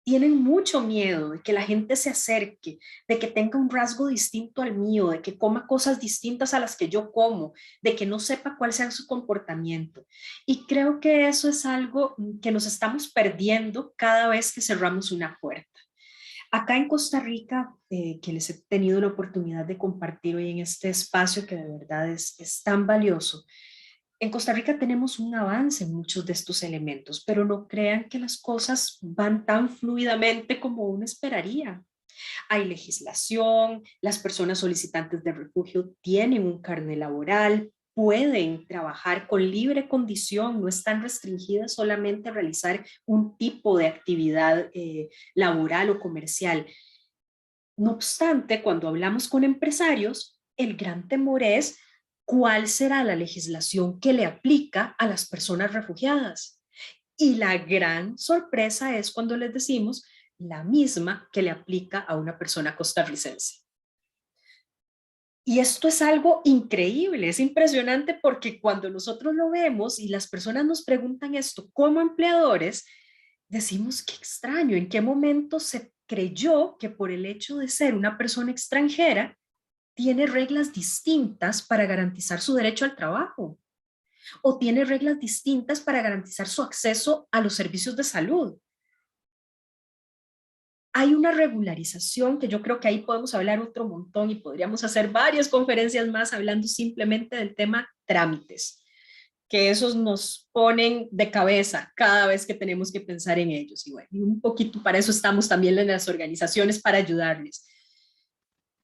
Tienen mucho miedo de que la gente se acerque, de que tenga un rasgo distinto al mío, de que coma cosas distintas a las que yo como, de que no sepa cuál sea su comportamiento. Y creo que eso es algo que nos estamos perdiendo cada vez que cerramos una puerta. Acá en Costa Rica, que les he tenido la oportunidad de compartir hoy en este espacio que de verdad es tan valioso, en Costa Rica tenemos un avance en muchos de estos elementos, pero no crean que las cosas van tan fluidamente como uno esperaría. Hay legislación, las personas solicitantes de refugio tienen un carnet laboral, pueden trabajar con libre condición, no están restringidas solamente a realizar un tipo de actividad laboral o comercial. No obstante, cuando hablamos con empresarios, el gran temor es cuál será la legislación que le aplica a las personas refugiadas. Y la gran sorpresa es cuando les decimos la misma que le aplica a una persona costarricense. Y esto es algo increíble, es impresionante porque cuando nosotros lo vemos y las personas nos preguntan esto como empleadores, decimos qué extraño, en qué momento se creyó que por el hecho de ser una persona extranjera tiene reglas distintas para garantizar su derecho al trabajo o tiene reglas distintas para garantizar su acceso a los servicios de salud. Hay una regularización que yo creo que ahí podemos hablar otro montón y podríamos hacer varias conferencias más hablando simplemente del tema trámites, que esos nos ponen de cabeza cada vez que tenemos que pensar en ellos. Y bueno, un poquito para eso estamos también en las organizaciones, para ayudarles.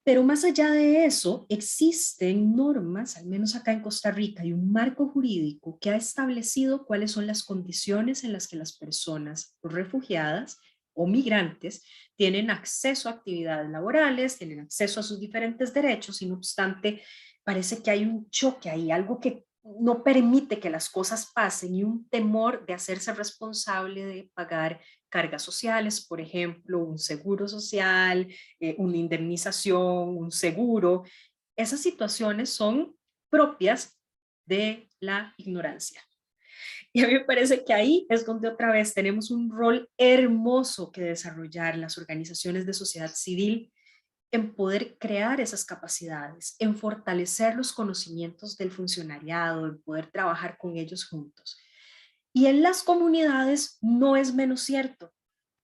Pero más allá de eso, existen normas, al menos acá en Costa Rica, y un marco jurídico que ha establecido cuáles son las condiciones en las que las personas refugiadas o migrantes tienen acceso a actividades laborales, tienen acceso a sus diferentes derechos, y no obstante, parece que hay un choque ahí, algo que no permite que las cosas pasen y un temor de hacerse responsable de pagar cargas sociales, por ejemplo, un seguro social, una indemnización, un seguro. Esas situaciones son propias de la ignorancia. Y a mí me parece que ahí es donde otra vez tenemos un rol hermoso que desarrollar las organizaciones de sociedad civil en poder crear esas capacidades, en fortalecer los conocimientos del funcionariado, en poder trabajar con ellos juntos. Y en las comunidades no es menos cierto,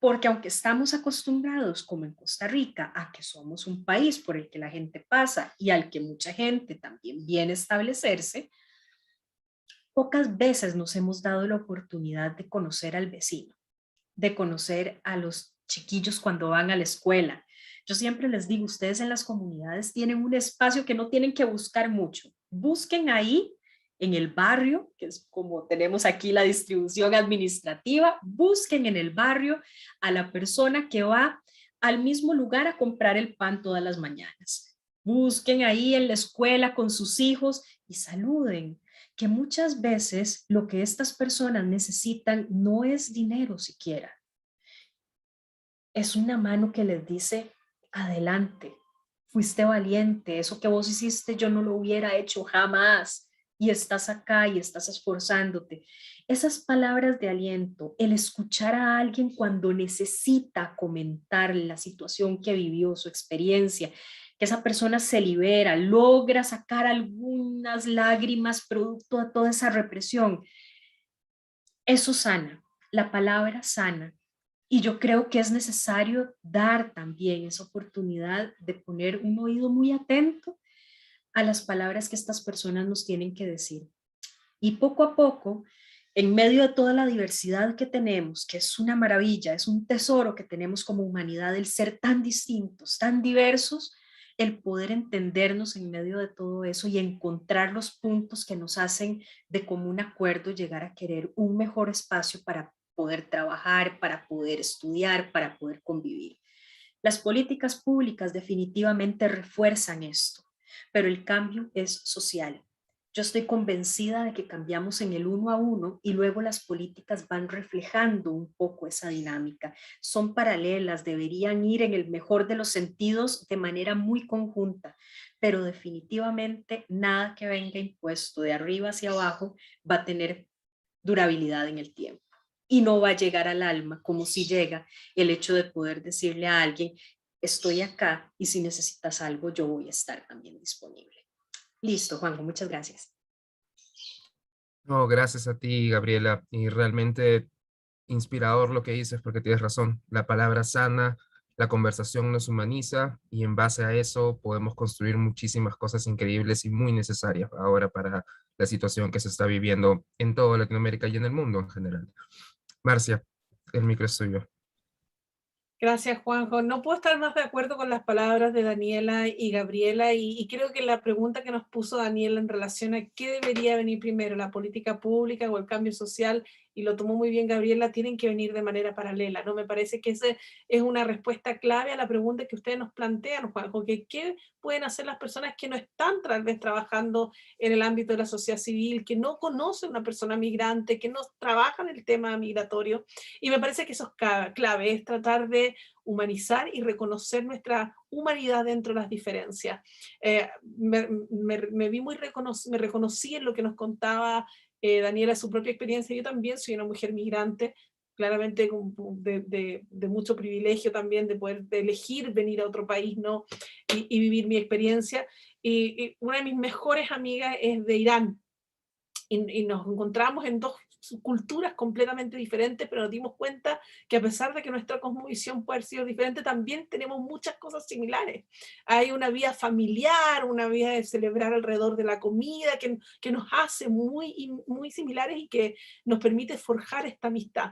porque aunque estamos acostumbrados, como en Costa Rica, a que somos un país por el que la gente pasa y al que mucha gente también viene a establecerse, pocas veces nos hemos dado la oportunidad de conocer al vecino, de conocer a los chiquillos cuando van a la escuela. Yo siempre les digo, ustedes en las comunidades tienen un espacio que no tienen que buscar mucho. Busquen ahí en el barrio, que es como tenemos aquí la distribución administrativa, busquen en el barrio a la persona que va al mismo lugar a comprar el pan todas las mañanas. Busquen ahí en la escuela con sus hijos y saluden, que muchas veces lo que estas personas necesitan no es dinero siquiera, es una mano que les dice, adelante, fuiste valiente, eso que vos hiciste yo no lo hubiera hecho jamás, y estás acá y estás esforzándote. Esas palabras de aliento, el escuchar a alguien cuando necesita comentar la situación que vivió, su experiencia, que esa persona se libera, logra sacar algunas lágrimas producto de toda esa represión, eso sana, la palabra sana. Y yo creo que es necesario dar también esa oportunidad de poner un oído muy atento a las palabras que estas personas nos tienen que decir. Y poco a poco, en medio de toda la diversidad que tenemos, que es una maravilla, es un tesoro que tenemos como humanidad, el ser tan distintos, tan diversos, el poder entendernos en medio de todo eso y encontrar los puntos que nos hacen de común acuerdo llegar a querer un mejor espacio para poder trabajar, para poder estudiar, para poder convivir. Las políticas públicas definitivamente refuerzan esto, pero el cambio es social. Yo estoy convencida de que cambiamos en el uno a uno y luego las políticas van reflejando un poco esa dinámica. Son paralelas, deberían ir en el mejor de los sentidos de manera muy conjunta, pero definitivamente nada que venga impuesto de arriba hacia abajo va a tener durabilidad en el tiempo. Y no va a llegar al alma como si llega el hecho de poder decirle a alguien, estoy acá y si necesitas algo yo voy a estar también disponible. Listo, Juanjo, muchas gracias. No, gracias a ti, Gabriela, y realmente inspirador lo que dices porque tienes razón. La palabra sana, la conversación nos humaniza y en base a eso podemos construir muchísimas cosas increíbles y muy necesarias ahora para la situación que se está viviendo en toda Latinoamérica y en el mundo en general. Marcia, el micro es tuyo. Gracias, Juanjo. No puedo estar más de acuerdo con las palabras de Daniela y Gabriela y creo que la pregunta que nos puso Daniela en relación a qué debería venir primero, la política pública o el cambio social, y lo tomó muy bien Gabriela, tienen que venir de manera paralela, ¿no? Me parece que esa es una respuesta clave a la pregunta que ustedes nos plantean, Juanjo, que qué pueden hacer las personas que no están tal vez trabajando en el ámbito de la sociedad civil, que no conocen a una persona migrante, que no trabajan el tema migratorio, y me parece que eso es clave, es tratar de humanizar y reconocer nuestra humanidad dentro de las diferencias. Me vi me reconocí en lo que nos contaba Daniela, su propia experiencia. Yo también soy una mujer migrante, claramente de mucho privilegio también de poder de elegir venir a otro país, ¿no? Y vivir mi experiencia. Y una de mis mejores amigas es de Irán, y nos encontramos en dos culturas completamente diferentes, pero nos dimos cuenta que a pesar de que nuestra cosmovisión puede haber sido diferente, también tenemos muchas cosas similares. Hay una vida familiar, una vida de celebrar alrededor de la comida que nos hace muy similares y que nos permite forjar esta amistad.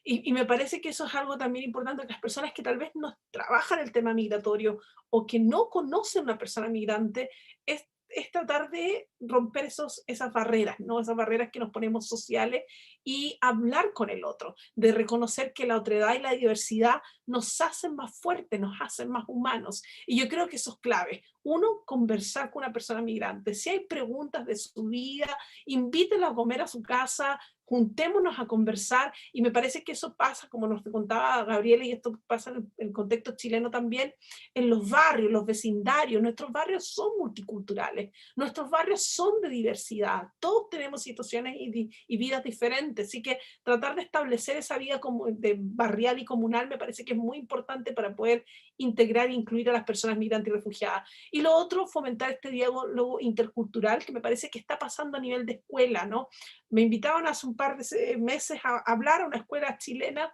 Y me parece que eso es algo también importante, que las personas que tal vez no trabajan el tema migratorio o que no conocen a una persona migrante, es tratar de romper esas barreras, ¿no? Esas barreras que nos ponemos sociales y hablar con el otro, de reconocer que la otredad y la diversidad nos hacen más fuertes, nos hacen más humanos. Y yo creo que eso es clave. Uno, conversar con una persona migrante. Si hay preguntas de su vida, invítela a comer a su casa, juntémonos a conversar, y me parece que eso pasa, como nos contaba Gabriela, y esto pasa en el contexto chileno también, en los barrios, los vecindarios. Nuestros barrios son multiculturales, nuestros barrios son de diversidad, todos tenemos situaciones y vidas diferentes, así que tratar de establecer esa vida como de barrial y comunal me parece que es muy importante para poder integrar e incluir a las personas migrantes y refugiadas. Y lo otro, fomentar este diálogo intercultural que me parece que está pasando a nivel de escuela, ¿no? Me invitaban hace un par de meses a hablar a una escuela chilena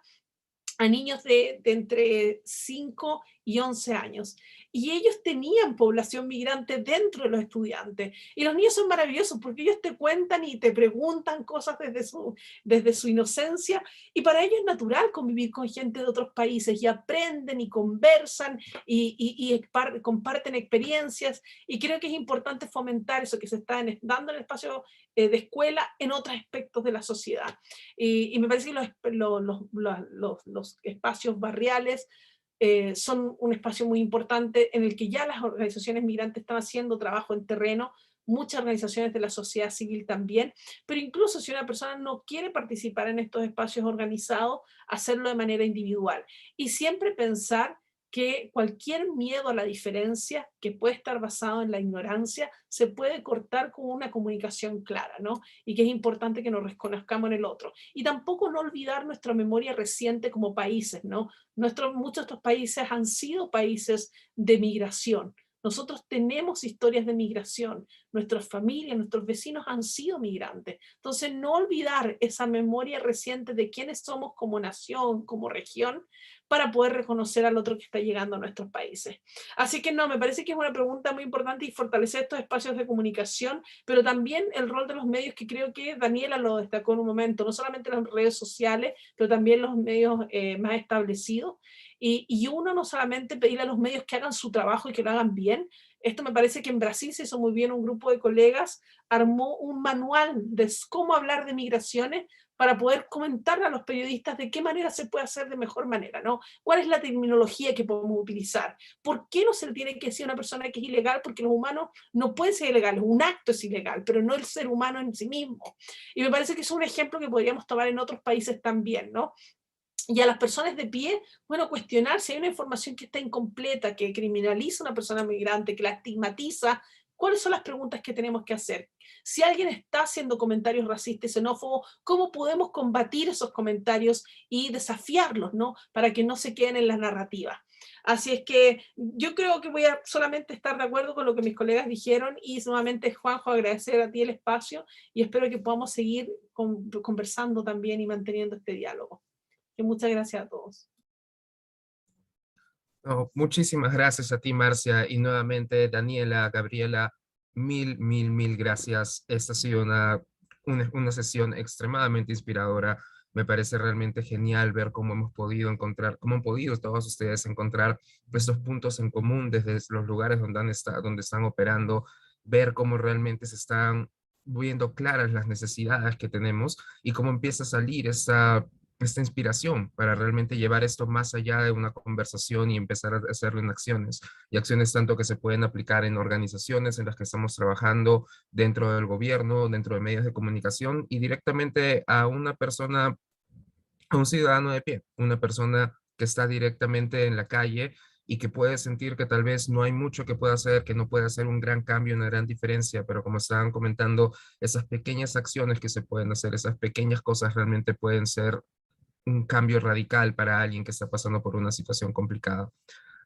a niños de entre 5 y 11 años. Y ellos tenían población migrante dentro de los estudiantes. Y los niños son maravillosos porque ellos te cuentan y te preguntan cosas desde su inocencia, y para ellos es natural convivir con gente de otros países y aprenden y conversan y comparten experiencias, y creo que es importante fomentar eso que se está dando en el espacio de escuela en otros aspectos de la sociedad. Y me parece que los espacios barriales son un espacio muy importante en el que ya las organizaciones migrantes están haciendo trabajo en terreno, muchas organizaciones de la sociedad civil también, pero incluso si una persona no quiere participar en estos espacios organizados, hacerlo de manera individual. Y siempre pensar que cualquier miedo a la diferencia que puede estar basado en la ignorancia se puede cortar con una comunicación clara, ¿no? Y que es importante que nos reconozcamos en el otro. Y tampoco no olvidar nuestra memoria reciente como países, ¿no? Muchos de estos países han sido países de migración. Nosotros tenemos historias de migración, nuestras familias, nuestros vecinos han sido migrantes. Entonces, no olvidar esa memoria reciente de quiénes somos como nación, como región, para poder reconocer al otro que está llegando a nuestros países. Así que no, me parece que es una pregunta muy importante, y fortalecer estos espacios de comunicación, pero también el rol de los medios, que creo que Daniela lo destacó en un momento, no solamente las redes sociales, pero también los medios más establecidos. Y uno no solamente pedirle a los medios que hagan su trabajo y que lo hagan bien. Esto me parece que en Brasil se hizo muy bien, un grupo de colegas armó un manual de cómo hablar de migraciones para poder comentarle a los periodistas de qué manera se puede hacer de mejor manera, ¿no? ¿Cuál es la terminología que podemos utilizar? ¿Por qué no se le tiene que decir a una persona que es ilegal? Porque los humanos no pueden ser ilegales, un acto es ilegal, pero no el ser humano en sí mismo. Y me parece que es un ejemplo que podríamos tomar en otros países también, ¿no? Y a las personas de pie, bueno, cuestionar si hay una información que está incompleta, que criminaliza a una persona migrante, que la estigmatiza. ¿Cuáles son las preguntas que tenemos que hacer? Si alguien está haciendo comentarios racistas y xenófobos, ¿cómo podemos combatir esos comentarios y desafiarlos, ¿no? Para que no se queden en la narrativa. Así es que yo creo que voy a solamente estar de acuerdo con lo que mis colegas dijeron, y nuevamente, Juanjo, agradecer a ti el espacio, y espero que podamos seguir conversando también y manteniendo este diálogo. Y muchas gracias a todos. No, muchísimas gracias a ti, Marcia, y nuevamente Daniela, Gabriela, mil gracias. Esta ha sido una sesión extremadamente inspiradora. Me parece realmente genial ver cómo hemos podido encontrar, cómo han podido todos ustedes encontrar estos puntos en común desde los lugares donde están operando, ver cómo realmente se están viendo claras las necesidades que tenemos y cómo empieza a salir esta inspiración para realmente llevar esto más allá de una conversación y empezar a hacerlo en acciones. Y acciones tanto que se pueden aplicar en organizaciones en las que estamos trabajando, dentro del gobierno, dentro de medios de comunicación y directamente a una persona, a un ciudadano de pie, una persona que está directamente en la calle y que puede sentir que tal vez no hay mucho que pueda hacer, que no puede hacer un gran cambio, una gran diferencia, pero como estaban comentando, esas pequeñas acciones que se pueden hacer, esas pequeñas cosas realmente pueden ser un cambio radical para alguien que está pasando por una situación complicada.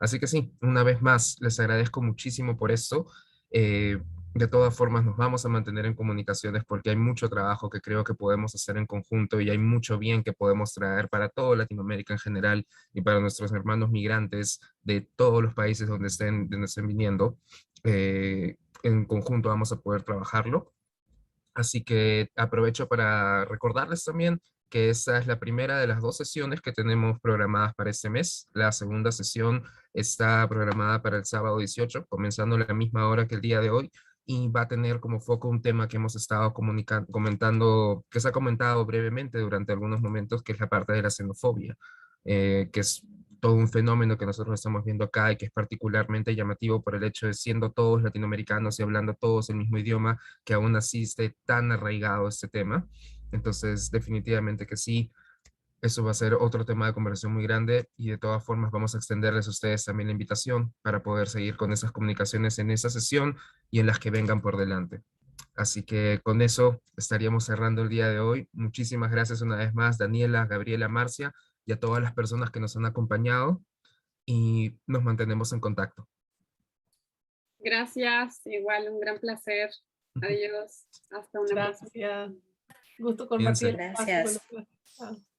Así que sí, una vez más, les agradezco muchísimo por esto. Eh, de todas formas, nos vamos a mantener en comunicaciones porque hay mucho trabajo que creo que podemos hacer en conjunto y hay mucho bien que podemos traer para toda Latinoamérica en general y para nuestros hermanos migrantes de todos los países donde estén viniendo. En conjunto vamos a poder trabajarlo. Así que aprovecho para recordarles también que esta es la primera de las 2 sesiones que tenemos programadas para este mes. La segunda sesión está programada para el sábado 18, comenzando a la misma hora que el día de hoy, y va a tener como foco un tema que hemos estado comentando, que se ha comentado brevemente durante algunos momentos, que es la parte de la xenofobia, que es todo un fenómeno que nosotros estamos viendo acá y que es particularmente llamativo por el hecho de siendo todos latinoamericanos y hablando todos el mismo idioma, que aún así esté tan arraigado este tema. Entonces, definitivamente que sí, eso va a ser otro tema de conversación muy grande y de todas formas vamos a extenderles a ustedes también la invitación para poder seguir con esas comunicaciones en esa sesión y en las que vengan por delante. Así que con eso estaríamos cerrando el día de hoy. Muchísimas gracias una vez más, Daniela, Gabriela, Marcia y a todas las personas que nos han acompañado y nos mantenemos en contacto. Gracias, igual un gran placer. Adiós, hasta una próxima. Gracias. Gusto Cuídense. compartir el espacio con Gracias. ustedes. Chao.